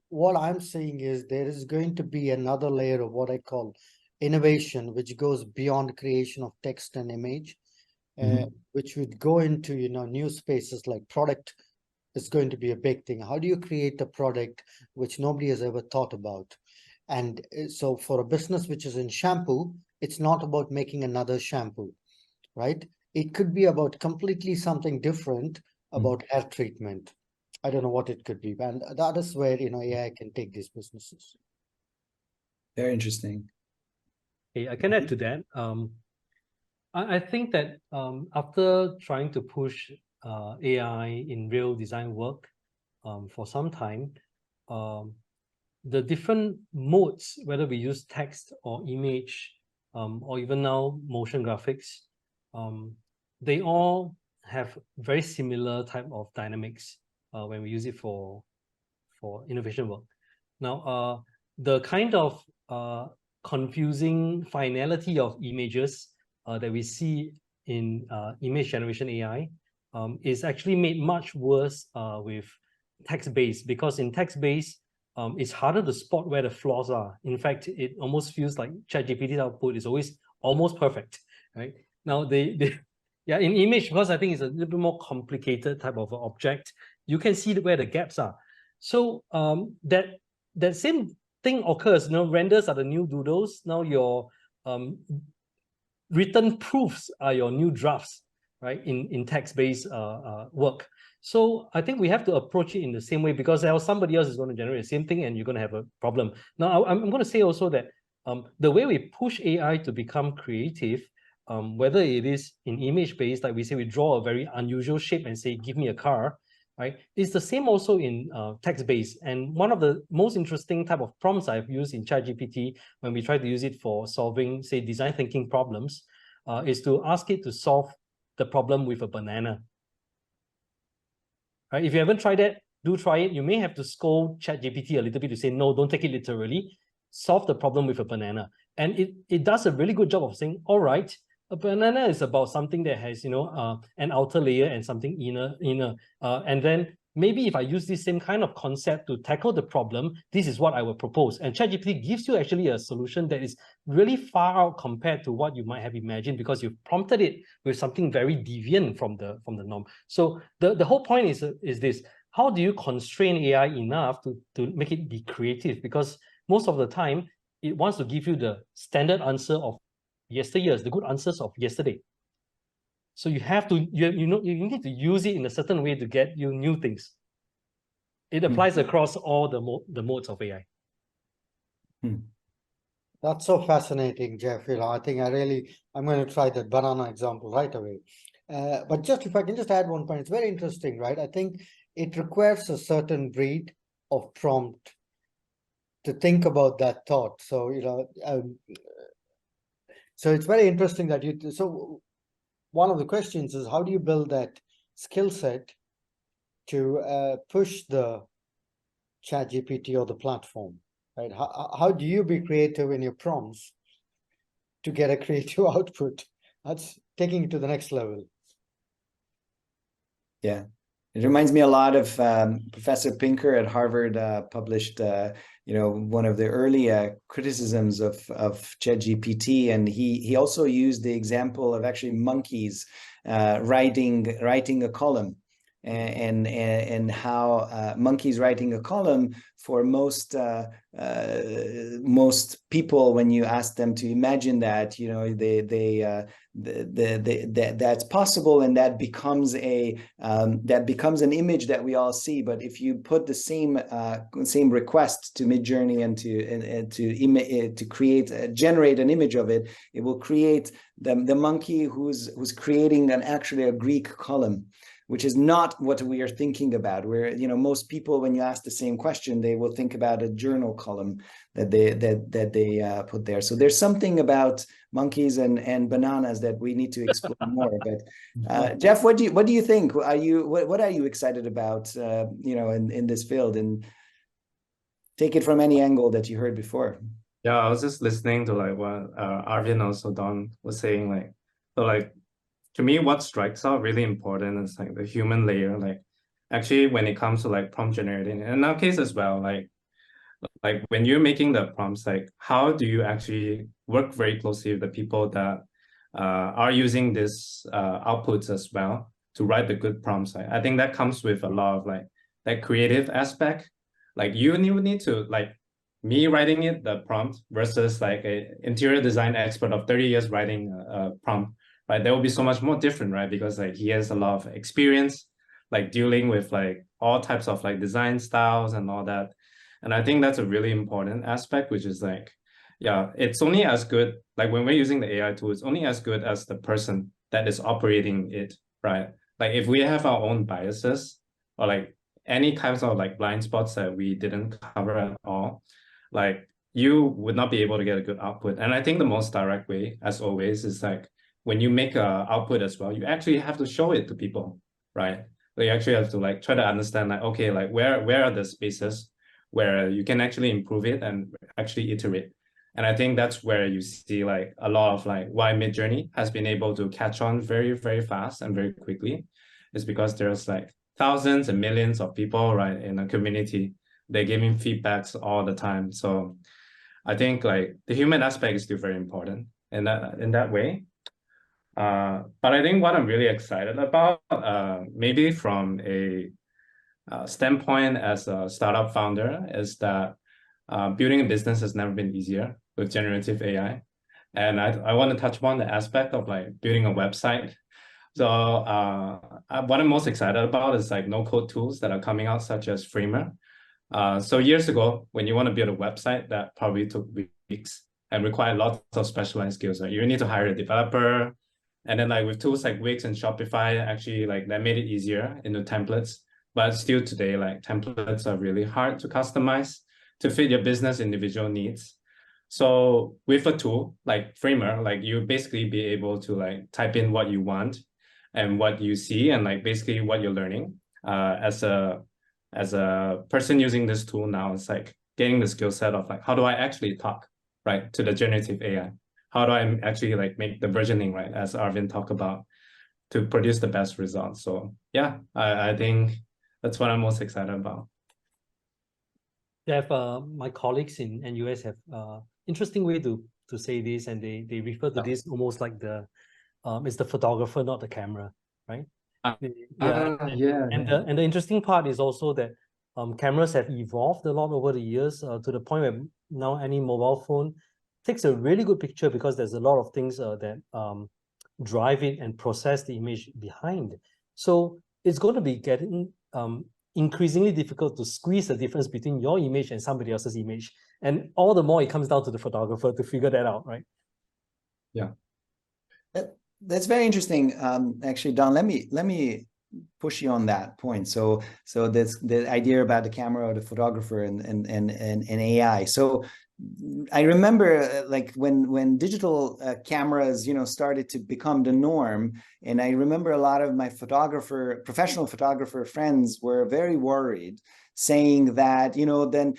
what I'm seeing is there is going to be another layer of what I call innovation, which goes beyond creation of text and image, which would go into, new spaces like product is going to be a big thing. How do you create a product which nobody has ever thought about? And so for a business which is in shampoo, it's not about making another shampoo, right? It could be about completely something different about hair treatment. I don't know what it could be, and that is where, AI can take these businesses. Very interesting. Okay, I can add to that. I think that after trying to push AI in real design work for some time, the different modes, whether we use text or image, or even now motion graphics, they all have very similar type of dynamics when we use it for innovation work. Now, the kind of confusing finality of images that we see in image generation AI is actually made much worse with text-based, because in text-based, it's harder to spot where the flaws are. In fact, it almost feels like ChatGPT's output is always almost perfect, right? Now, yeah, in image, because I think it's a little bit more complicated type of object, you can see where the gaps are. So that same thing occurs. Renders are the new doodles. Now your written proofs are your new drafts, right? In text-based work. So I think we have to approach it in the same way, because else somebody else is going to generate the same thing and you're going to have a problem. Now, I'm going to say also that the way we push AI to become creative, whether it is in image-based, like we say, we draw a very unusual shape and say, give me a car, right? It's the same also in text-based. And one of the most interesting type of prompts I've used in ChatGPT when we try to use it for solving, say, design thinking problems, is to ask it to solve the problem with a banana. Right? If you haven't tried that, do try it. You may have to scold ChatGPT a little bit to say, no, don't take it literally. Solve the problem with a banana. And it does a really good job of saying, all right, a banana is about something that has, an outer layer and something inner. And then maybe if I use this same kind of concept to tackle the problem, this is what I will propose. And ChatGPT gives you actually a solution that is really far out compared to what you might have imagined, because you've prompted it with something very deviant from the norm. So the whole point is this: how do you constrain AI enough to make it be creative? Because most of the time, it wants to give you the standard answer of yesteryears, the good answers of yesterday. So you have to, you need to use it in a certain way to get you new things. It applies across all the modes of AI. That's so fascinating, Jeff. I think I'm going to try that banana example right away. But just if I can just add one point, it's very interesting, right? I think it requires a certain breed of prompt to think about that thought. So, so it's very interesting that so one of the questions is, how do you build that skill set to push the ChatGPT or the platform, right? How do you be creative in your prompts to get a creative output? That's taking it to the next level. Yeah. It reminds me a lot of Professor Pinker at Harvard published, one of the early criticisms of ChatGPT, and he also used the example of actually monkeys writing a column, and how monkeys writing a column, for most people, when you ask them to imagine that, that's possible, and that becomes an image that we all see. But if you put the same request to Midjourney and to generate an image of it, it will create the monkey who's creating actually a Greek column. which is not what we are thinking about. Where, you know, most people, when you ask the same question, they will think about a journal column that they put there. So there's something about monkeys and bananas that we need to explore more. But Jeff, what do you think? What are you excited about? You know, in this field, and take it from any angle that you heard before. Yeah, I was just listening to like what Arvind, also Donn, was saying. Like, so like, to me, what strikes out really important is like the human layer. Like, actually, when it comes to like prompt generating, and in our case as well, like when you're making the prompts, like how do you actually work very closely with the people that are using this outputs as well to write the good prompts? I think that comes with a lot of like that creative aspect. Like you need to, like me writing it, the prompt, versus like a interior design expert of 30 years writing a prompt, right? There will be so much more different, right? Because like he has a lot of experience, like dealing with like all types of like design styles and all that. And I think that's a really important aspect, which is like, yeah, it's only as good, like when we're using the AI tool, it's only as good as the person that is operating it, right? Like if we have our own biases or like any kinds of like blind spots that we didn't cover at all, like you would not be able to get a good output. And I think the most direct way, as always, is like when you make a output as well, you actually have to show it to people, right? Like you actually have to like try to understand like, okay, like where are the spaces where you can actually improve it and actually iterate. And I think that's where you see like a lot of like why Midjourney has been able to catch on very, very fast and very quickly, is because there's like thousands and millions of people, right, in a community. They're giving feedbacks all the time. So I think like the human aspect is still very important in that way. But I think what I'm really excited about, maybe from a standpoint as a startup founder, is that building a business has never been easier with generative AI. And I want to touch upon the aspect of like building a website. So what I'm most excited about is like no-code tools that are coming out, such as Framer. So years ago, when you want to build a website, that probably took weeks and required lots of specialized skills. Like you need to hire a developer. And then like with tools like Wix and Shopify, actually like that made it easier into templates. But still today, like templates are really hard to customize to fit your business individual needs. So with a tool like Framer, like you basically be able to like type in what you want and what you see and like basically what you're learning. As a person using this tool now, it's like getting the skill set of like, how do I actually talk, right, to the generative AI? How do I actually like make the versioning, right, as Arvind talked about, to produce the best results? So yeah, I think that's what I'm most excited about. Jeff, my colleagues in NUS have interesting way to say this, and they refer to this almost like it's the photographer, not the camera, right? And the interesting part is also that cameras have evolved a lot over the years to the point where now any mobile phone takes a really good picture because there's a lot of things that drive it and process the image behind. So it's going to be getting increasingly difficult to squeeze the difference between your image and somebody else's image. And all the more it comes down to the photographer to figure that out, right? Yeah. That's very interesting. Actually, Donn, let me push you on that point. So that's the idea about the camera or the photographer and AI. So I remember like when digital cameras, you know, started to become the norm, and I remember a lot of my professional photographer friends were very worried, saying that, you know, then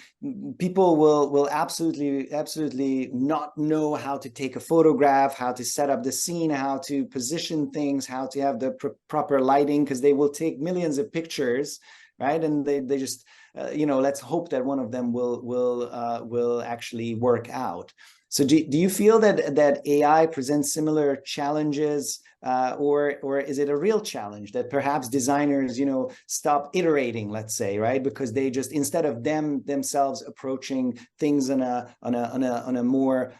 people will absolutely not know how to take a photograph, how to set up the scene, how to position things, how to have the proper lighting, because they will take millions of pictures, right? And they just you know, let's hope that one of them will actually work out. So do you feel that AI presents similar challenges, or is it a real challenge that perhaps designers, you know, stop iterating, let's say, right? Because they just, instead of themselves approaching things on a more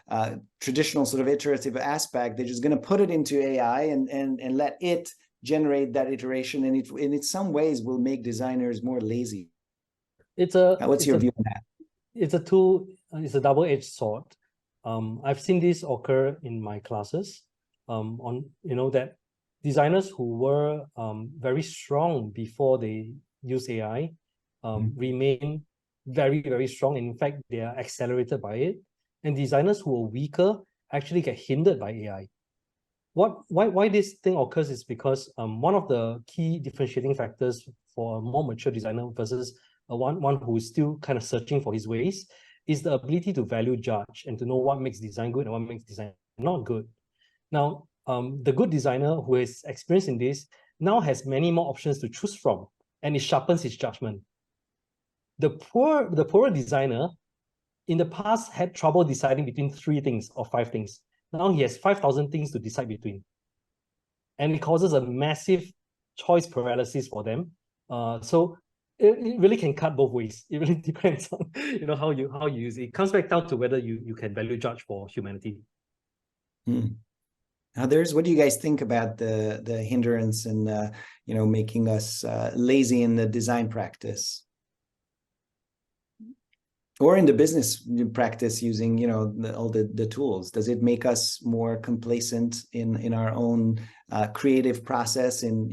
traditional sort of iterative aspect, they're just going to put it into AI and let it generate that iteration, and it in some ways will make designers more lazy. What's your view on that? It's a tool. It's a double-edged sword. I've seen this occur in my classes. On, you know, that designers who were very strong before they use AI remain very, very strong. In fact, they are accelerated by it. And designers who are weaker actually get hindered by AI. Why this thing occurs is because one of the key differentiating factors for a more mature designer versus one who is still kind of searching for his ways is the ability to value judge and to know what makes design good and what makes design not good. Now, the good designer who is experienced in this now has many more options to choose from, and it sharpens his judgment. The poorer designer in the past had trouble deciding between 3 things or 5 things. Now he has 5,000 things to decide between. And it causes a massive choice paralysis for them. So it really can cut both ways. It really depends on how you use it. It comes back down to whether you can value judge for humanity. Others, what do you guys think about the hindrance and making us lazy in the design practice? Or in the business practice using, all the tools? Does it make us more complacent in our own creative process? And,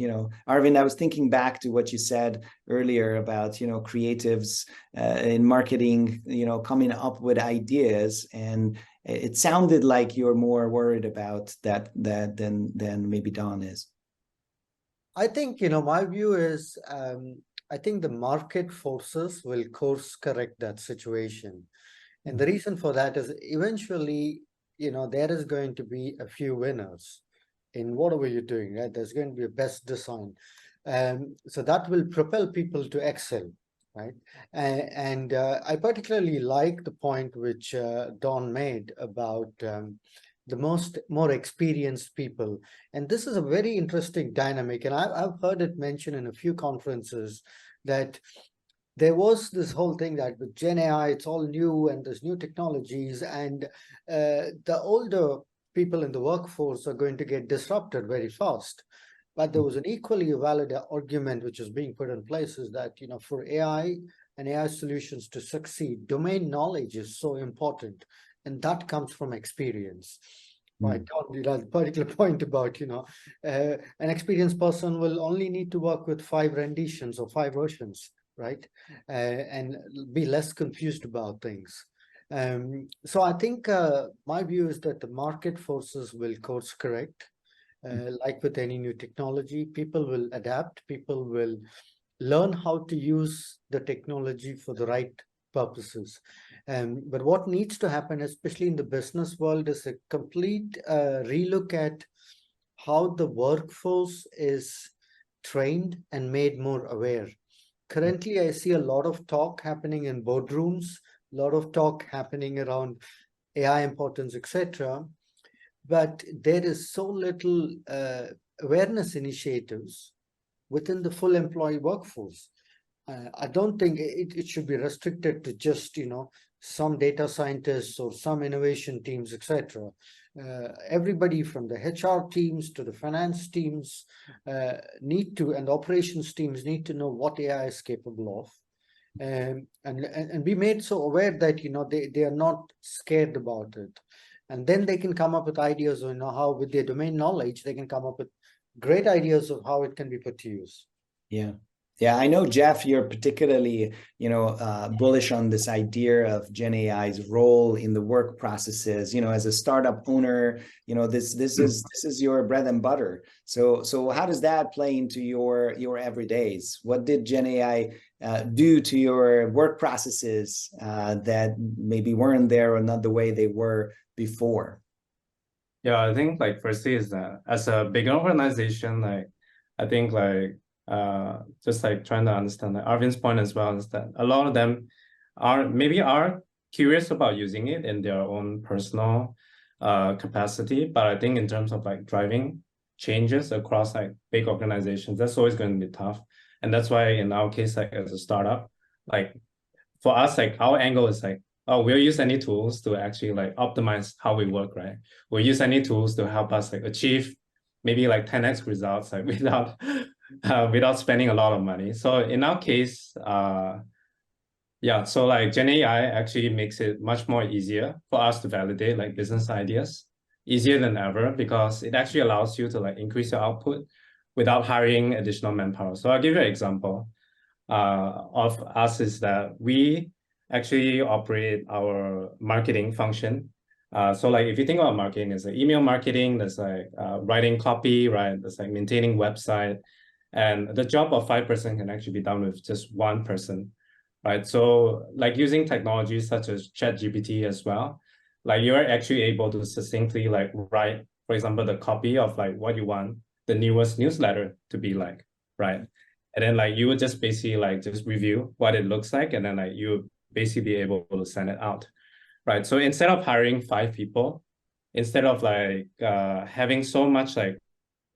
Arvind, I was thinking back to what you said earlier about, creatives in marketing, coming up with ideas. And it sounded like you're more worried about that than maybe Donn is. I think, my view is, I think the market forces will course correct that situation. And the reason for that is eventually, there is going to be a few winners in whatever you're doing, right? There's going to be a best design. So that will propel people to excel, right? And I particularly like the point which Donn made about the more experienced people. And this is a very interesting dynamic. And I've heard it mentioned in a few conferences that there was this whole thing that with Gen AI, it's all new and there's new technologies, and the older people in the workforce are going to get disrupted very fast. But there was an equally valid argument which is being put in place is that, for AI and AI solutions to succeed, domain knowledge is so important. And that comes from experience. Right. The particular point about, an experienced person will only need to work with 5 renditions or 5 versions, right? And be less confused about things. So I think my view is that the market forces will course correct. Like with any new technology, people will adapt, people will learn how to use the technology for the right purposes. But what needs to happen, especially in the business world, is a complete relook at how the workforce is trained and made more aware. Currently, I see a lot of talk happening in boardrooms, a lot of talk happening around AI importance, etc. But there is so little awareness initiatives within the full employee workforce. I don't think it should be restricted to just, some data scientists or some innovation teams, etc. Everybody from the HR teams to the finance teams and operations teams need to know what AI is capable of. And be made so aware that, they are not scared about it. And then they can come up with ideas on how, with their domain knowledge, they can come up with great ideas of how it can be put to use. Yeah, I know, Jeff, you're particularly, bullish on this idea of Gen AI's role in the work processes. As a startup owner, this is your bread and butter. So how does that play into your everydays? What did Gen AI do to your work processes that maybe weren't there or not the way they were before? Yeah, I think firstly is that as a bigger organization, I think just trying to understand Arvind's point as well is that a lot of them are curious about using it in their own personal capacity, but I think in terms of driving changes across big organizations, that's always going to be tough. And that's why in our case, as a startup, for us, our angle is we'll use any tools to actually optimize how we work, right? We'll use any tools to help us achieve maybe 10x results without spending a lot of money. So in our case, so Gen AI actually makes it much more easier for us to validate business ideas. easier than ever because it actually allows you to like increase your output without hiring additional manpower. So I'll give you an example of us is that we actually operate our marketing function. So like if you think about marketing, there's like email marketing, there's like writing copy, right? There's like maintaining website. And the job of 5% can actually be done with just one person, right? So like using technologies such as ChatGPT as well, like you're actually able to succinctly like write, for example, the copy of like what you want the newest newsletter to be like, right? And then like you would just basically like just review what it looks like, and then like you would basically be able to send it out, right? So instead of hiring 5 people, instead of like having so much like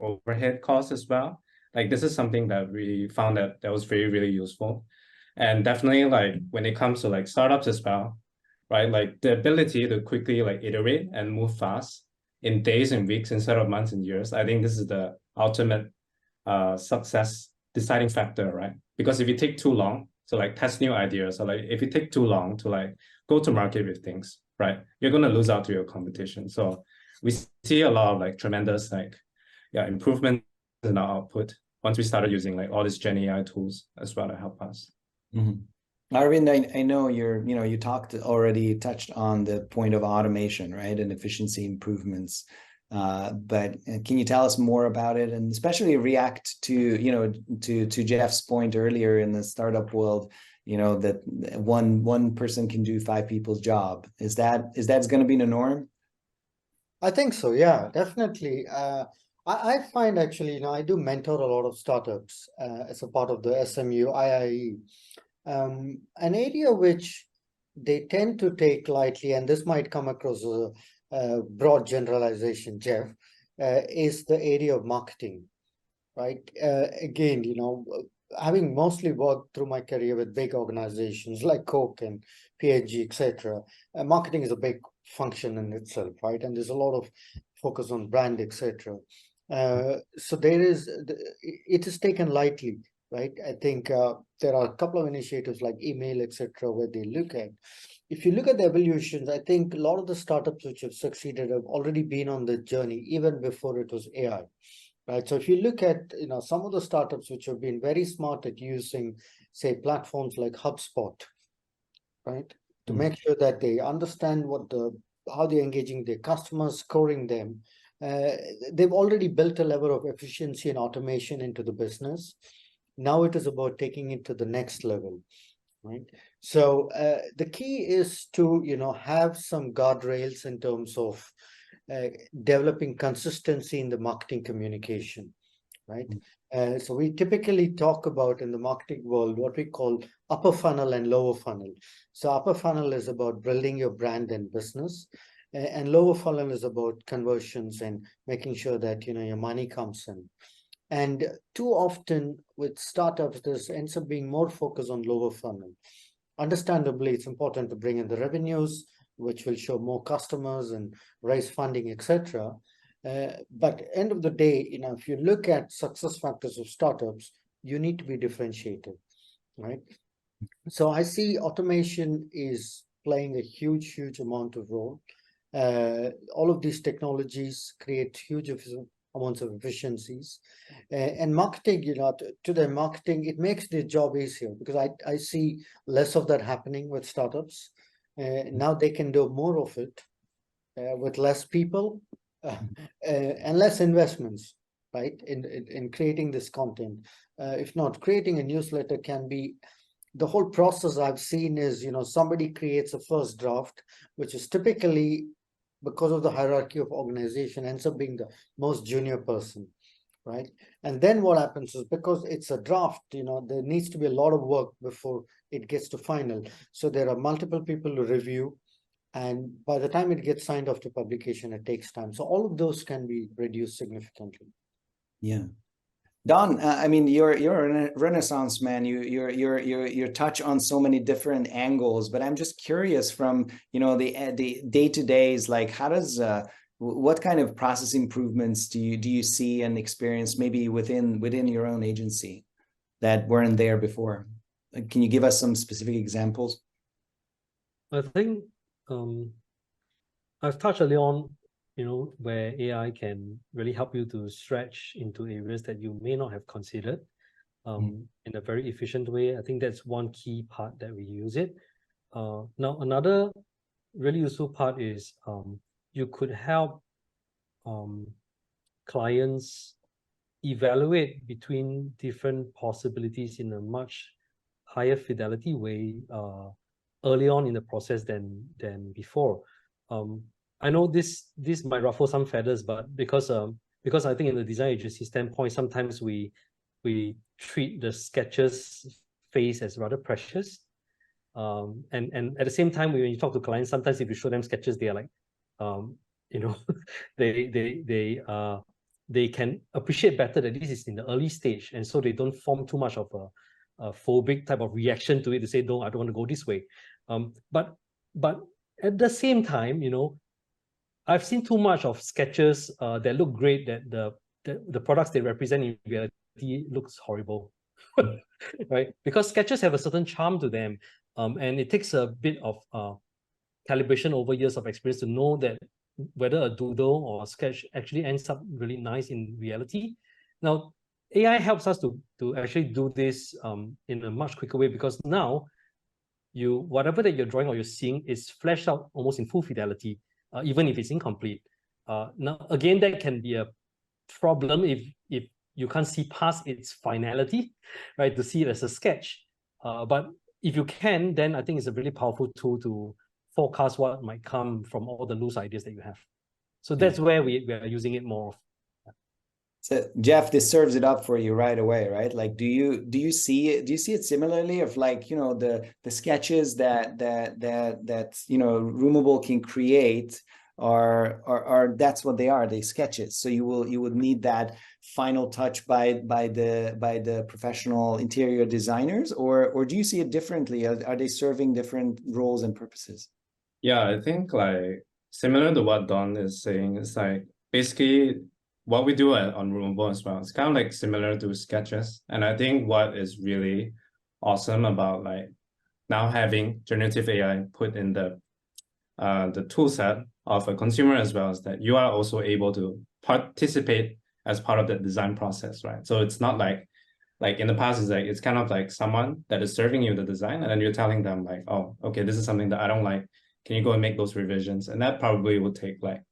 overhead costs as well, like this is something that we found that was really useful. And definitely like when it comes to like startups as well, right? Like the ability to quickly like iterate and move fast in days and weeks instead of months and years. I think this is the ultimate success deciding factor, right? Because if you take too long to like test new ideas, or like if you take too long to like go to market with things, right, you're going to lose out to your competition. So we see a lot of like tremendous like improvement in our output once we started using like all these Gen AI tools as well to help us. Mm-hmm. Arvind, I know you touched on the point of automation, right, and efficiency improvements. But can you tell us more about it, and especially react to to Jeff's point earlier in the startup world, that one person can do 5 people's job. Is that going to be the norm? I think so. Yeah, definitely. I find actually, I do mentor a lot of startups as a part of the SMU IIE. An area which they tend to take lightly, and this might come across as a broad generalization, Jeff, is the area of marketing, right? Again, having mostly worked through my career with big organizations like Coke and P&G, etc., marketing is a big function in itself, right? And there's a lot of focus on brand, etc. So it is taken lightly, right? I think there are a couple of initiatives like email, etc., where they look at. If you look at the evolutions, I think a lot of the startups which have succeeded have already been on the journey even before it was AI. Right. So if you look at some of the startups which have been very smart at using, say, platforms like HubSpot, right, to make sure that they understand how they're engaging their customers, scoring them, they've already built a level of efficiency and automation into the business. Now it is about taking it to the next level, right? So the key is to have some guardrails in terms of developing consistency in the marketing communication, right? So we typically talk about in the marketing world what we call upper funnel and lower funnel. So upper funnel is about building your brand and business, and lower funnel is about conversions and making sure that your money comes in. And too often with startups, this ends up being more focused on lower funnel. Understandably, it's important to bring in the revenues, which will show more customers and raise funding, etc. But end of the day, if you look at success factors of startups, you need to be differentiated, right? So I see automation is playing a huge amount of role. All of these technologies create huge amounts of efficiencies, and marketing, to their marketing, it makes their job easier because I see less of that happening with startups. Now they can do more of it with less people and less investments, right, in creating this content. If not, creating a newsletter can be, the whole process I've seen is, somebody creates a first draft, which is typically, because of the hierarchy of organization, ends up being the most junior person, right? And then what happens is, because it's a draft, there needs to be a lot of work before it gets to final. So there are multiple people to review, and by the time it gets signed off to publication, it takes time. So all of those can be reduced significantly. Yeah. Donn, I mean, you're a Renaissance man. You touch on so many different angles, but I'm just curious from the day-to-days, like how does what kind of process improvements do you see and experience maybe within your own agency that weren't there before? Can you give us some specific examples? I think I've touched early on where AI can really help you to stretch into areas that you may not have considered in a very efficient way. I think that's one key part that we use it. Now, another really useful part is you could help clients evaluate between different possibilities in a much higher fidelity way early on in the process than before. I know this might ruffle some feathers, but because I think in the design agency standpoint, sometimes we treat the sketches phase as rather precious. And at the same time, when you talk to clients, sometimes if you show them sketches, they are like, they can appreciate better that this is in the early stage, and so they don't form too much of a phobic type of reaction to it to say, no, I don't want to go this way. But at the same time, I've seen too much of sketches that look great, that the products they represent in reality looks horrible, right? Because sketches have a certain charm to them, and it takes a bit of calibration over years of experience to know that whether a doodle or a sketch actually ends up really nice in reality. Now, AI helps us to actually do this in a much quicker way, because now whatever that you're drawing or you're seeing is fleshed out almost in full fidelity, even if it's incomplete. Now, again, that can be a problem if you can't see past its finality, right? To see it as a sketch. But if you can, then I think it's a really powerful tool to forecast what might come from all the loose ideas that you have. So that's where we are using it more. So Jeff, this serves it up for you right away, right? Like, do you see it similarly, of like, the sketches that Roomable can create are that's what they are, they sketches. So you would need that final touch by the professional interior designers, or do you see it differently? Are they serving different roles and purposes? Yeah, I think like similar to what Donn is saying, it's like basically what we do on Roomable as well. It's kind of like similar to sketches. And I think what is really awesome about like now having generative AI put in the tool set of a consumer as well is that you are also able to participate as part of the design process, right? So it's not like in the past, it's kind of like someone that is serving you the design, and then you're telling them like, oh, okay, this is something that I don't like. Can you go and make those revisions? And that probably would take like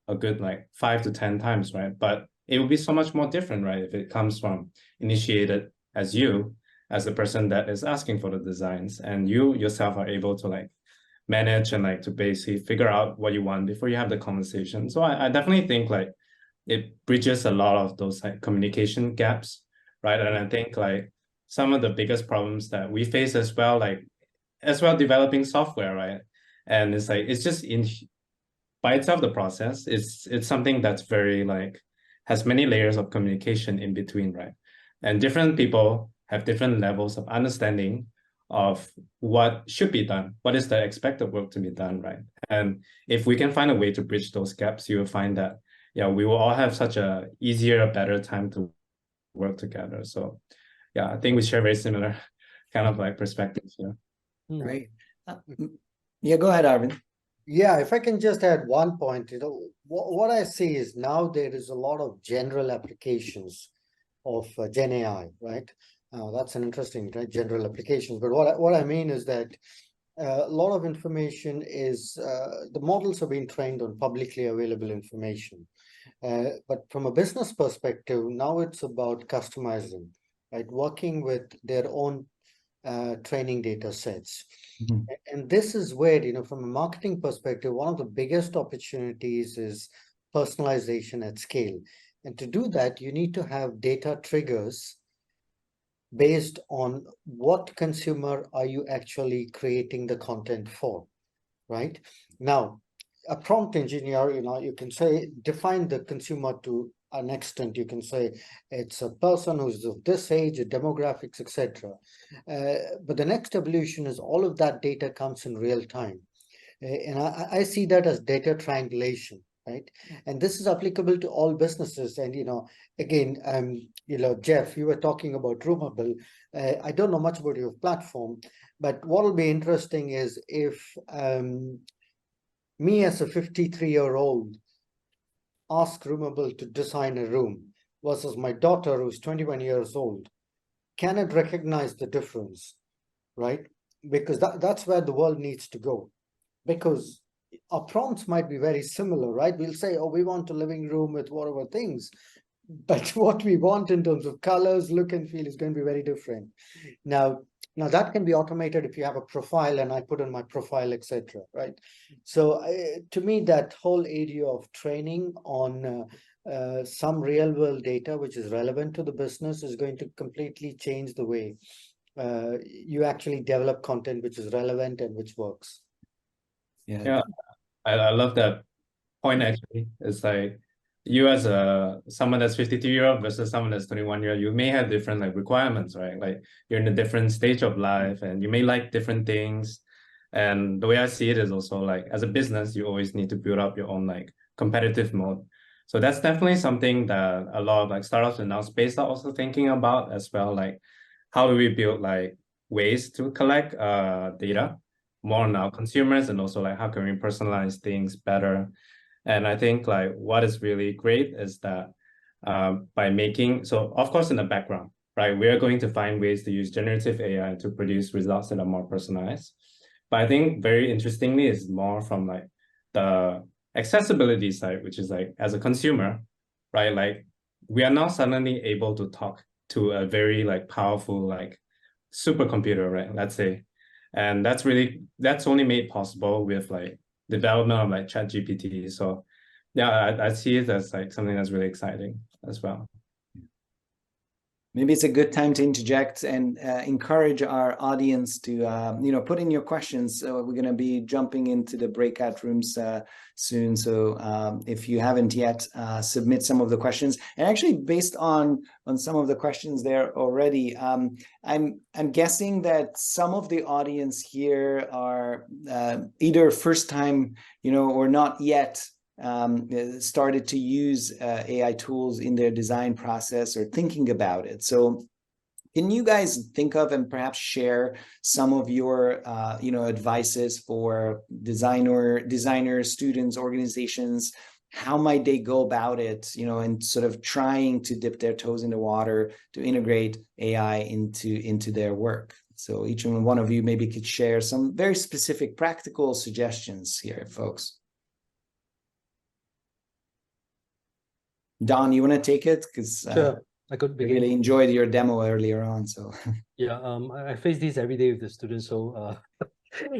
a good 5 to 10 times, right? But it would be so much more different, right? If it comes from initiated as you, as the person that is asking for the designs, and you yourself are able to manage and to basically figure out what you want before you have the conversation. So I definitely think it bridges a lot of those communication gaps, right? And I think some of the biggest problems that we face as well developing software, right? And it's just by itself the process. It's something that's very has many layers of communication in between, right? And different people have different levels of understanding of what should be done, what is the expected work to be done, right? And if we can find a way to bridge those gaps, you will find that we will all have such a easier, better time to work together. So I think we share very similar kind of perspectives here. Great. Yeah, go ahead, Arvind. Yeah, if I can just add one point, what I see is now there is a lot of general applications of Gen AI, right? That's an interesting, right? General applications. But what I mean is that a lot of information is, the models are being trained on publicly available information. But from a business perspective, now it's about customizing, right? Working with their own training data sets. Mm-hmm. And this is where, from a marketing perspective, one of the biggest opportunities is personalization at scale. And to do that, you need to have data triggers based on what consumer are you actually creating the content for, right? Now, a prompt engineer, you can say, define the consumer to an extent. You can say it's a person who's of this age, demographics, etc. But the next evolution is all of that data comes in real time. And I see that as data triangulation, right? And this is applicable to all businesses. And, again, Jeff, you were talking about Roomable. I don't know much about your platform, but what will be interesting is if me as a 53-year-old ask Roomable to design a room versus my daughter who's 21 years old, can it recognize the difference, right? Because that's where the world needs to go. Because our prompts might be very similar, right? We'll say, oh, we want a living room with whatever things, but what we want in terms of colors, look and feel is going to be very different. Now that can be automated if you have a profile and I put in my profile, etc. Right? So to me, that whole area of training on some real world data which is relevant to the business is going to completely change the way you actually develop content which is relevant and which works. Yeah, I love that point actually. It's like you as someone that's 52-year-old versus someone that's 21-year-old, you may have different like requirements, right? Like you're in a different stage of life and you may like different things. And the way I see it is also like as a business, you always need to build up your own like competitive mode. So that's definitely something that a lot of like startups in our space are also thinking about as well. Like how do we build like ways to collect data more on our consumers, and also like how can we personalize things better. And I think like what is really great is that by making, so of course in the background, right, we are going to find ways to use generative AI to produce results that are more personalized. But I think very interestingly is more from like the accessibility side, which is like as a consumer, right, like we are now suddenly able to talk to a very like powerful like supercomputer, right, let's say. And that's only made possible with like development of like ChatGPT. So yeah, I see it as like something that's really exciting as well. Maybe it's a good time to interject and encourage our audience to, put in your questions. So we're going to be jumping into the breakout rooms soon. So if you haven't yet, submit some of the questions. And actually, based on some of the questions there already, I'm guessing that some of the audience here are either first time, or not yet started to use AI tools in their design process or thinking about it. So can you guys think of and perhaps share some of your advices for designers, students, organizations? How might they go about it, and sort of trying to dip their toes in the water to integrate AI into their work? So each one of you maybe could share some very specific practical suggestions here, folks. Donn, you want to take it? Because sure, I could begin. I really enjoyed your demo earlier on. So yeah, I face this every day with the students. So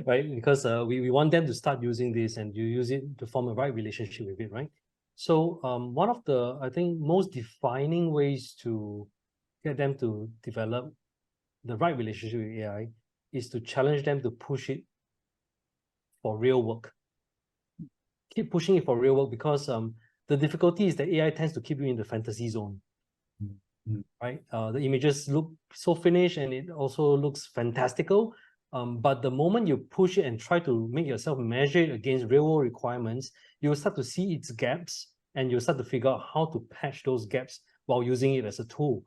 right, because we want them to start using this, and you use it to form a right relationship with it, right? So one of the, I think, most defining ways to get them to develop the right relationship with AI is to challenge them to push it for real work. Keep pushing it for real work, because the difficulty is that AI tends to keep you in the fantasy zone, right? The images look so finished and it also looks fantastical. But the moment you push it and try to make yourself measure it against real world requirements, you'll start to see its gaps and you'll start to figure out how to patch those gaps while using it as a tool.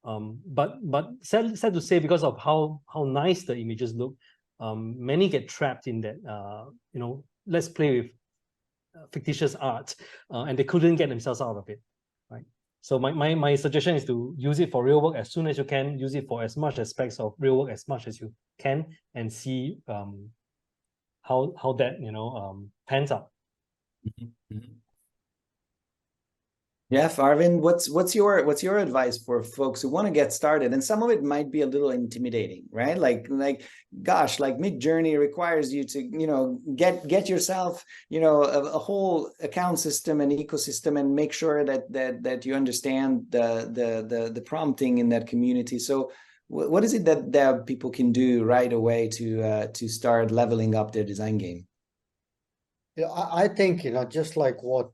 But sad to say, because of how nice the images look, many get trapped in that, let's play with fictitious art, and they couldn't get themselves out of it, right? So my suggestion is to use it for real work as soon as you can. Use it for as much aspects of real work as much as you can, and see how that pans out. Jeff, Arvind, what's your advice for folks who want to get started? And some of it might be a little intimidating, right? Like gosh, like Midjourney requires you to get yourself a whole account system and ecosystem, and make sure that you understand the prompting in that community. So what is it that people can do right away to start leveling up their design game? Yeah, I think just like what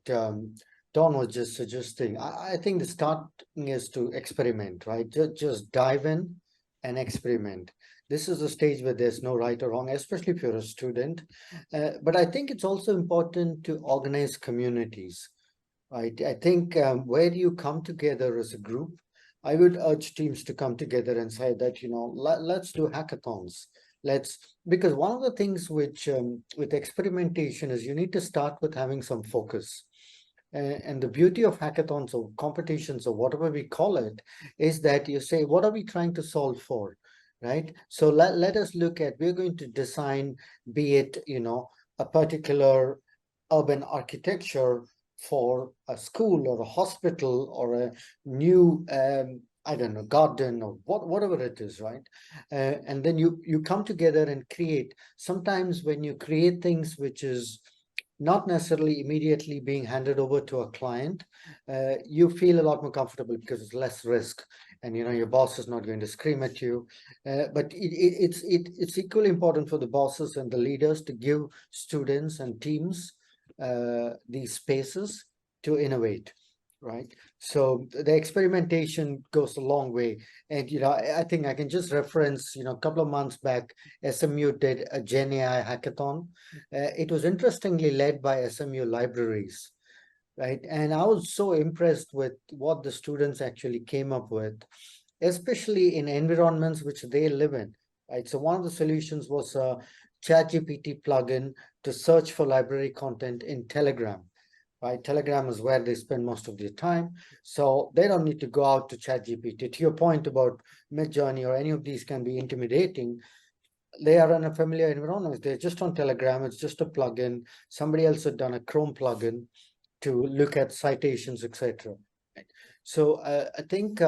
Donn was just suggesting, I think the starting is to experiment, right? Just dive in and experiment. This is a stage where there's no right or wrong, especially if you're a student. But I think it's also important to organize communities, right? I think where you come together as a group, I would urge teams to come together and say that, let's do hackathons. Because one of the things which with experimentation is you need to start with having some focus. And the beauty of hackathons or competitions or whatever we call it is that you say, what are we trying to solve for, right? So let us look at, we're going to design, be it, a particular urban architecture for a school or a hospital or a new, I don't know, garden or whatever it is, right? And then you come together and create. Sometimes when you create things which is not necessarily immediately being handed over to a client, you feel a lot more comfortable because it's less risk, and your boss is not going to scream at you. But it's equally important for the bosses and the leaders to give students and teams these spaces to innovate, right? So the experimentation goes a long way. And I think I can just reference, a couple of months back, SMU did a Gen AI hackathon. It was interestingly led by SMU libraries, right? And I was so impressed with what the students actually came up with, especially in environments which they live in, right? So one of the solutions was a ChatGPT plugin to search for library content in Telegram. Right? Telegram is where they spend most of their time. So they don't need to go out to ChatGPT. To your point about Midjourney or any of these can be intimidating, they are in a familiar environment. They're just on Telegram. It's just a plugin. Somebody else had done a Chrome plugin to look at citations, etc. Right? So I think,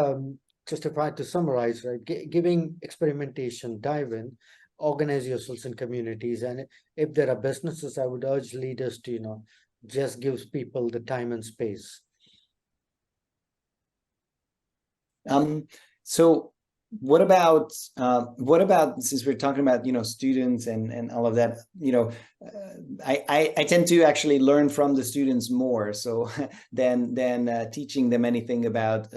just to try to summarize, right, giving experimentation, dive in, organize yourselves in communities. And if there are businesses, I would urge leaders to, just gives people the time and space. So what about since we're talking about students and all of that, I tend to actually learn from the students more so than teaching them anything about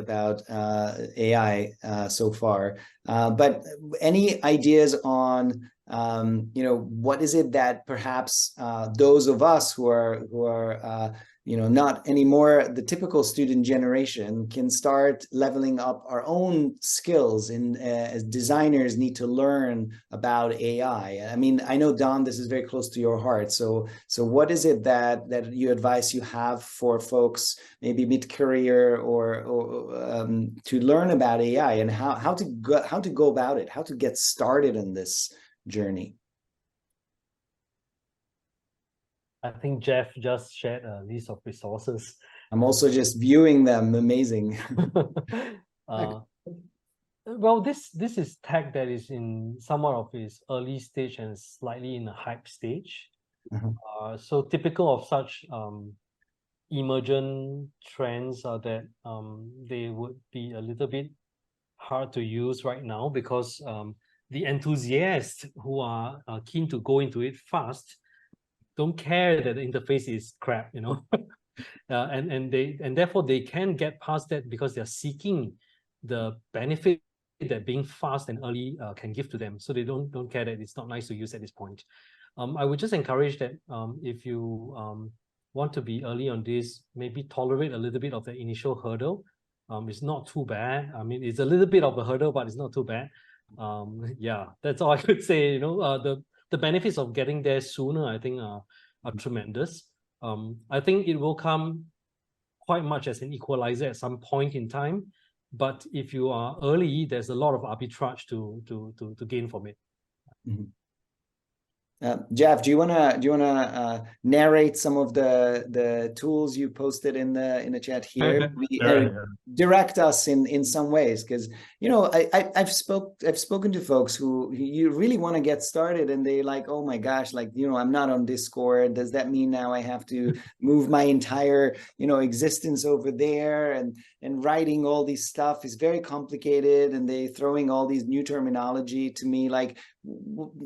AI so far. But any ideas on what is it that perhaps those of us who are not anymore the typical student generation can start leveling up our own skills as designers need to learn about AI? I mean, I know, Donn, this is very close to your heart. So what is it that you advise you have for folks maybe mid-career or to learn about AI and how to go about it, how to get started in this journey? I think Jeff just shared a list of resources. I'm also just viewing them. Amazing. Well, this is tech that is in somewhat of its early stage and slightly in a hype stage. So typical of such emergent trends are that they would be a little bit hard to use right now because the enthusiasts who are keen to go into it fast don't care that the interface is crap, and therefore they can get past that because they're seeking the benefit that being fast and early can give to them. So they don't care that it's not nice to use at this point. I would just encourage that if you want to be early on this, maybe tolerate a little bit of the initial hurdle. It's not too bad. I mean, it's a little bit of a hurdle, but it's not too bad. Yeah, that's all I could say. The benefits of getting there sooner, I think, are tremendous. I think it will come quite much as an equalizer at some point in time. But if you are early, there's a lot of arbitrage to gain from it. Jeff, do you wanna narrate some of the tools you posted in the chat here? Direct us in some ways, because I've spoken to folks who you really want to get started and they like, oh my gosh, like I'm not on Discord. Does that mean now I have to move my entire existence over there? And writing all these stuff is very complicated, and they throwing all these new terminology to me. Like,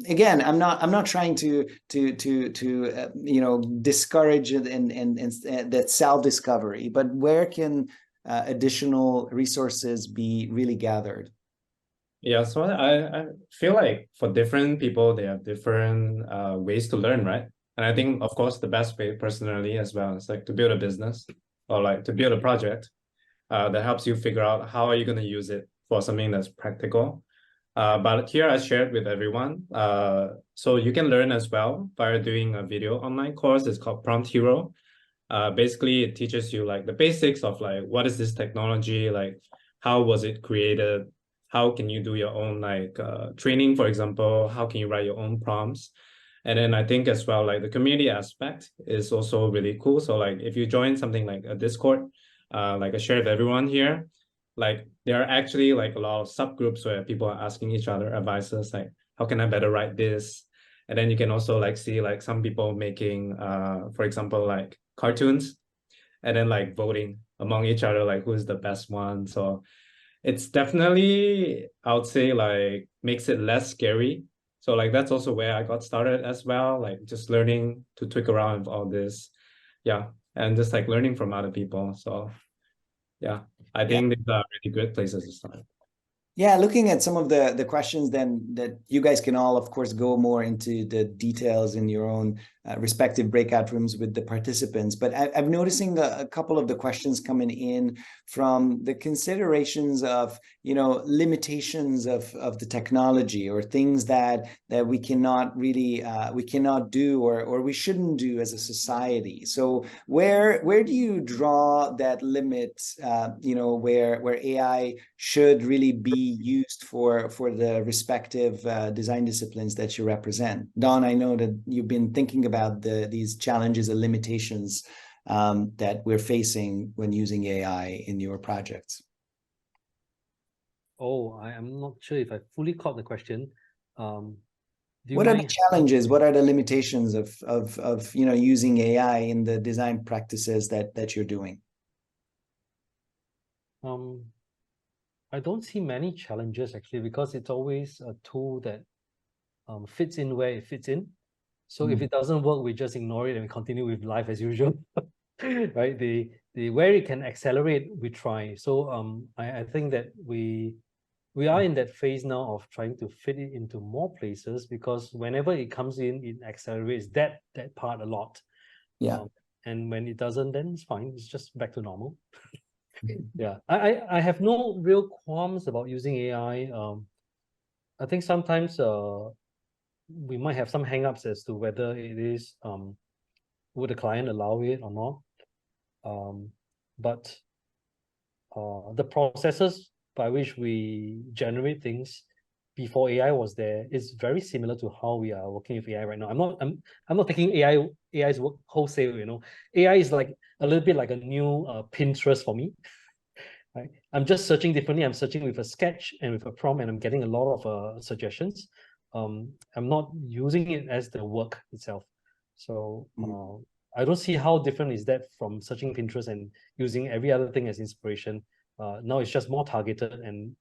again, I'm not trying to discourage and that self-discovery, but where can additional resources be really gathered? Yeah, so I feel like for different people, they have different ways to learn, right? And I think, of course, the best way personally as well is like to build a business or like to build a project that helps you figure out how are you going to use it for something that's practical. But here I shared with everyone. So you can learn as well by doing a video online course. It's called Prompt Hero. Basically, it teaches you like the basics of like what is this technology, like how was it created, how can you do your own like training, for example, how can you write your own prompts. And then I think as well, like the community aspect is also really cool. So like if you join something like a Discord, like I share with everyone here, like there are actually like a lot of subgroups where people are asking each other advices, like how can I better write this? And then you can also like see like some people making, for example, like cartoons, and then like voting among each other, like who's the best one. So it's definitely, I would say, like makes it less scary. So like that's also where I got started as well, like just learning to tweak around with all this. Yeah. And just like learning from other people. So yeah, I think these are really good places to start. Yeah, looking at some of the questions then that you guys can all, of course, go more into the details in your own respective breakout rooms with the participants. But I'm noticing a couple of the questions coming in from the considerations of, limitations of the technology, or things that we cannot really we cannot do, or we shouldn't do as a society. So where do you draw that limit? Where AI should really be used for the respective design disciplines that you represent. Donn, I know that you've been thinking about these challenges and limitations that we're facing when using AI in your projects. Oh, I am not sure if I fully caught the question. What are the challenges? What are the limitations of using AI in the design practices that you're doing? I don't see many challenges actually, because it's always a tool that fits in where it fits in. So if it doesn't work, we just ignore it and we continue with life as usual, right? The where it can accelerate, we try. So I think that we are in that phase now of trying to fit it into more places, because whenever it comes in, it accelerates that part a lot. Yeah. And when it doesn't, then it's fine. It's just back to normal. Yeah, I have no real qualms about using AI. I think sometimes we might have some hangups as to whether it is would the client allow it or not. But the processes by which we generate things before AI was there is very similar to how we are working with AI right now. I'm not taking AI's work wholesale. AI is like a little bit like a new Pinterest for me. Right? I'm just searching differently. I'm searching with a sketch and with a prompt, and I'm getting a lot of suggestions. I'm not using it as the work itself. So I don't see how different is that from searching Pinterest and using every other thing as inspiration. Now it's just more targeted and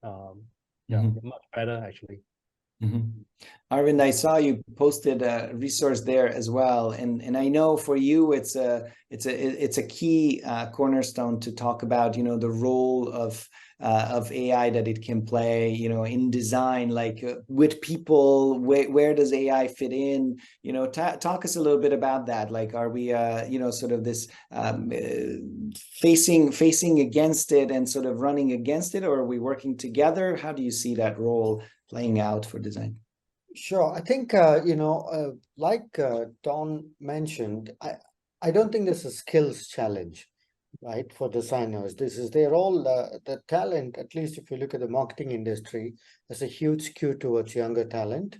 much better actually. Arvind, I saw you posted a resource there as well, and I know for you it's a key cornerstone to talk about the role of AI that it can play in design, like with people. Where does AI fit in? Talk us a little bit about that. Like, are we sort of this facing against it and sort of running against it, or are we working together? How do you see that role playing out for design? Sure. I think, like Donn mentioned, I don't think there's a skills challenge, right, for designers. They're all the talent, at least if you look at the marketing industry, there's a huge skew towards younger talent.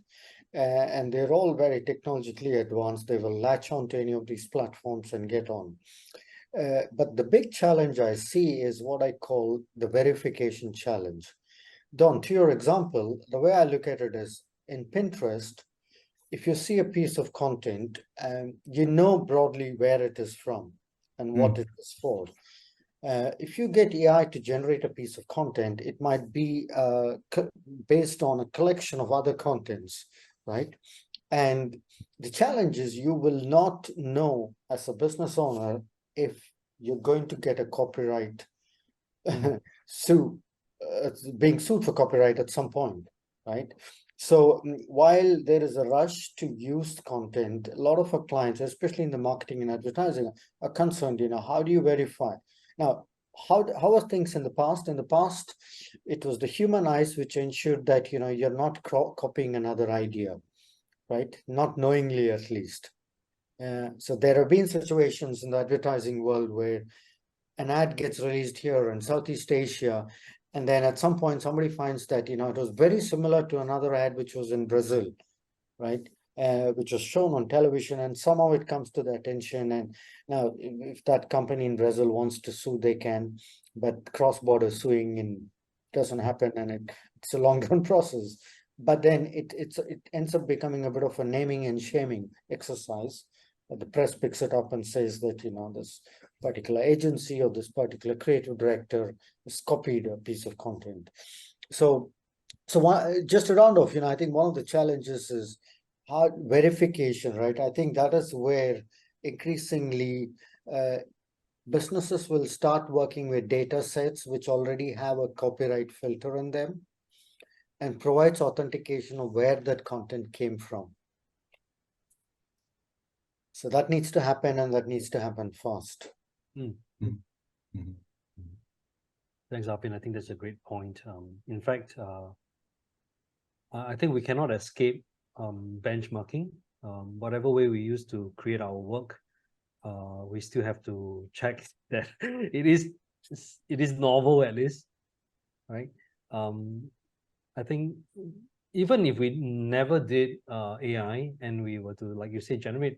And they're all very technologically advanced. They will latch on to any of these platforms and get on. But the big challenge I see is what I call the verification challenge. Donn, to your example, the way I look at it is, in Pinterest, if you see a piece of content, you know broadly where it is from and what it is for. If you get AI to generate a piece of content, it might be based on a collection of other contents, right? And the challenge is you will not know as a business owner if you're going to get a copyright sue, being sued for copyright at some point, right? So while there is a rush to use content, a lot of our clients, especially in the marketing and advertising, are concerned, how do you verify? Now, how are things in the past? In the past, it was the human eyes which ensured that, you're not copying another idea, right? Not knowingly, at least. So there have been situations in the advertising world where an ad gets released here in Southeast Asia, and then at some point somebody finds that, you know, it was very similar to another ad which was in Brazil, right? Which was shown on television, and somehow it comes to the attention. And now, if that company in Brazil wants to sue, they can, but cross-border suing doesn't happen, and it's a long-run process. But then it ends up becoming a bit of a naming and shaming exercise. The press picks it up and says that, you know, this particular agency or this particular creative director has copied a piece of content. So just to round off, you know, I think one of the challenges is hard verification, right? I think that is where increasingly businesses will start working with data sets which already have a copyright filter in them and provides authentication of where that content came from. So that needs to happen, and that needs to happen fast. Thanks, Arvind. I think that's a great point. In fact, I think we cannot escape benchmarking. Whatever way we use to create our work, we still have to check that it is novel, at least, right? I think even if we never did AI and we were to, like you say, generate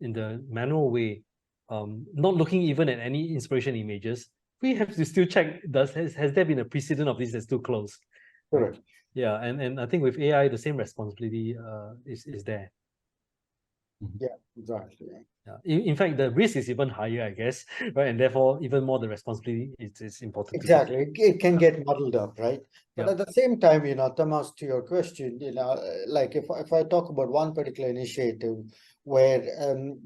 in the manual way, not looking even at any inspiration images, we have to still check, has there been a precedent of this that's too close? Correct. Yeah, and I think with AI, the same responsibility is there. Yeah, exactly. Yeah. In fact, the risk is even higher, I guess, right? And therefore, even more the responsibility is important. Exactly. It can get muddled up, right? But at the same time, you know, Tamas, to your question, you know, like if I talk about one particular initiative where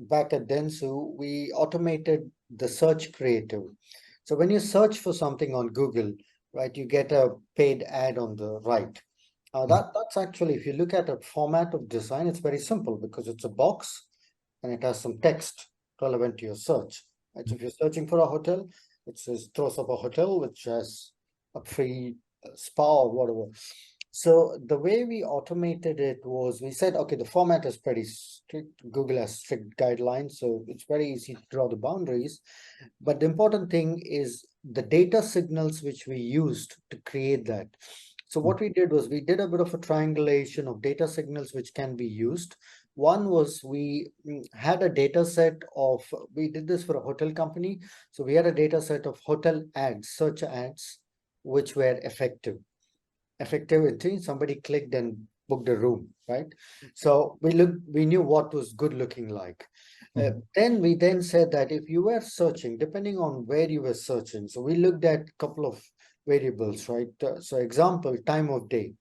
back at Dentsu, we automated the search creative. So when you search for something on Google, right, you get a paid ad on the right. That's actually, if you look at a format of design, it's very simple because it's a box and it has some text relevant to your search. Right? So if you're searching for a hotel, it says throws up a hotel which has a free spa or whatever. So the way we automated it was, we said, okay, the format is pretty strict. Google has strict guidelines, so it's very easy to draw the boundaries. But the important thing is the data signals which we used to create that. So what we did was we did a bit of a triangulation of data signals which can be used. One was we had a data set of, we did this for a hotel company. So we had a data set of hotel ads, search ads, which were effective. Effectivity, somebody clicked and booked a room, right? So we knew what was good looking like. Then we said that if you were searching, depending on where you were searching, so we looked at a couple of variables, right? So example, time of day.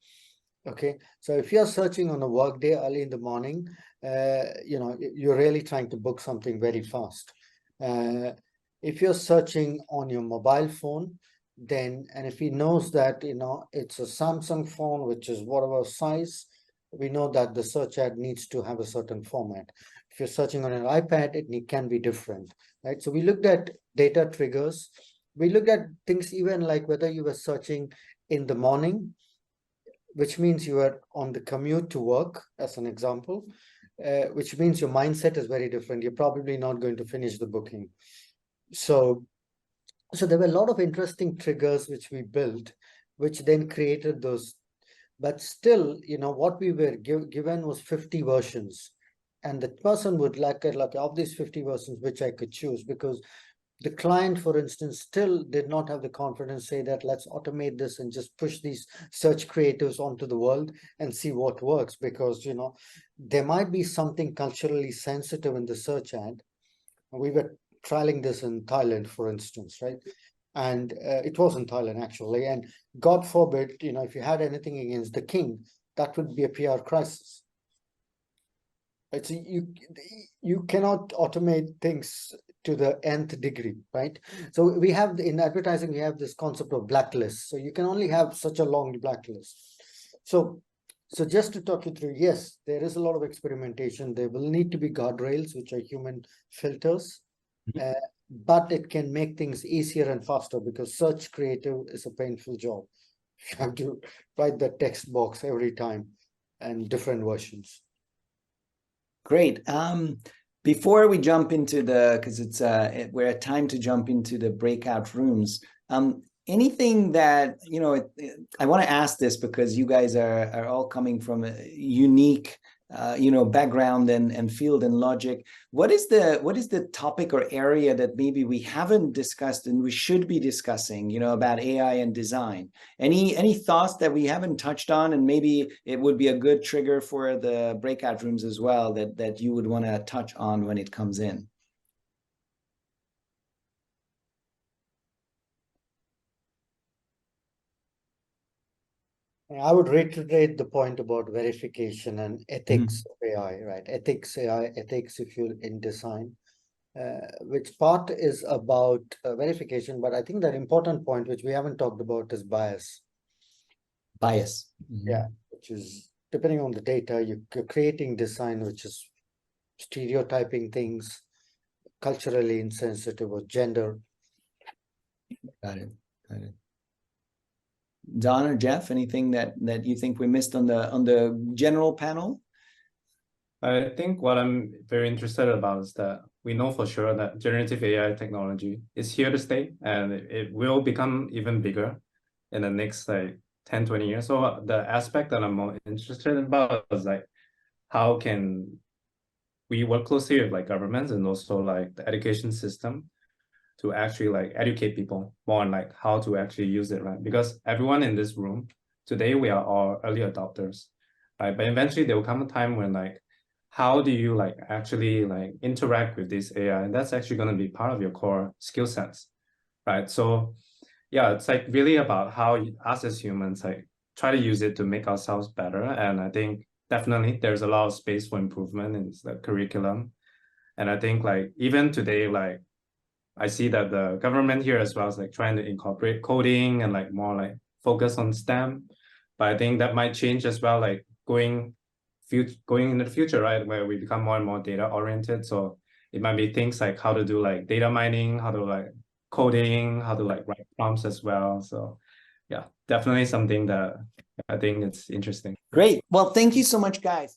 Okay, so if you're searching on a work day early in the morning, you know, you're really trying to book something very fast. If you're searching on your mobile phone, then, and if he knows that, you know, it's a Samsung phone, which is whatever size, we know that the search ad needs to have a certain format. If you're searching on an iPad, it can be different, right? So we looked at data triggers. We looked at things even like whether you were searching in the morning, which means you are on the commute to work, as an example, which means your mindset is very different. You're probably not going to finish the booking. So there were a lot of interesting triggers which we built, which then created those. But still, you know, what we were given was 50 versions. And the person would like of these 50 versions, which I could choose, because the client, for instance, still did not have the confidence to say that let's automate this and just push these search creatives onto the world and see what works, because, you know, there might be something culturally sensitive in the search ad. We were trialing this in Thailand, for instance, right? And it was in Thailand, actually. And God forbid, you know, if you had anything against the king, that would be a PR crisis. It's you cannot automate things to the nth degree, right? So we have in advertising, we have this concept of blacklist. So you can only have such a long blacklist. So just to talk you through, yes, there is a lot of experimentation. There will need to be guardrails, which are human filters, but it can make things easier and faster, because search creative is a painful job. You have to write the text box every time and different versions. Great. Before we jump into because we're at time to jump into the breakout rooms. Anything that, I want to ask this because you guys are all coming from a unique, background and field and logic. What is the topic or area that maybe we haven't discussed and we should be discussing, about AI and design? Any thoughts that we haven't touched on, and maybe it would be a good trigger for the breakout rooms as well that you would want to touch on when it comes in? I would reiterate the point about verification and ethics of AI, right? Ethics, AI, ethics, if you're in design, which part is about verification, but I think the important point, which we haven't talked about, is bias. Bias. Yeah, which is depending on the data, you're creating design, which is stereotyping things, culturally insensitive or gender. Got it. Donn or Jeff, anything that you think we missed on the general panel? I think what I'm very interested about is that we know for sure that generative AI technology is here to stay, and it will become even bigger in the next 10, 20 years. So the aspect that I'm more interested about is how can we work closely with governments and also the education system to actually educate people more on how to actually use it, right? Because everyone in this room today, we are all early adopters, right? But eventually there will come a time when how do you actually interact with this AI? And that's actually going to be part of your core skill sets, right? So yeah, it's really about how us as humans try to use it to make ourselves better. And I think definitely there's a lot of space for improvement in the curriculum. And I think even today, I see that the government here as well is trying to incorporate coding and more focus on STEM. But I think that might change as well, going into the future, right, where we become more and more data oriented. So it might be things like how to do data mining, how to coding, how to write prompts as well. So yeah, definitely something that I think it's interesting. Great. Well, thank you so much, guys.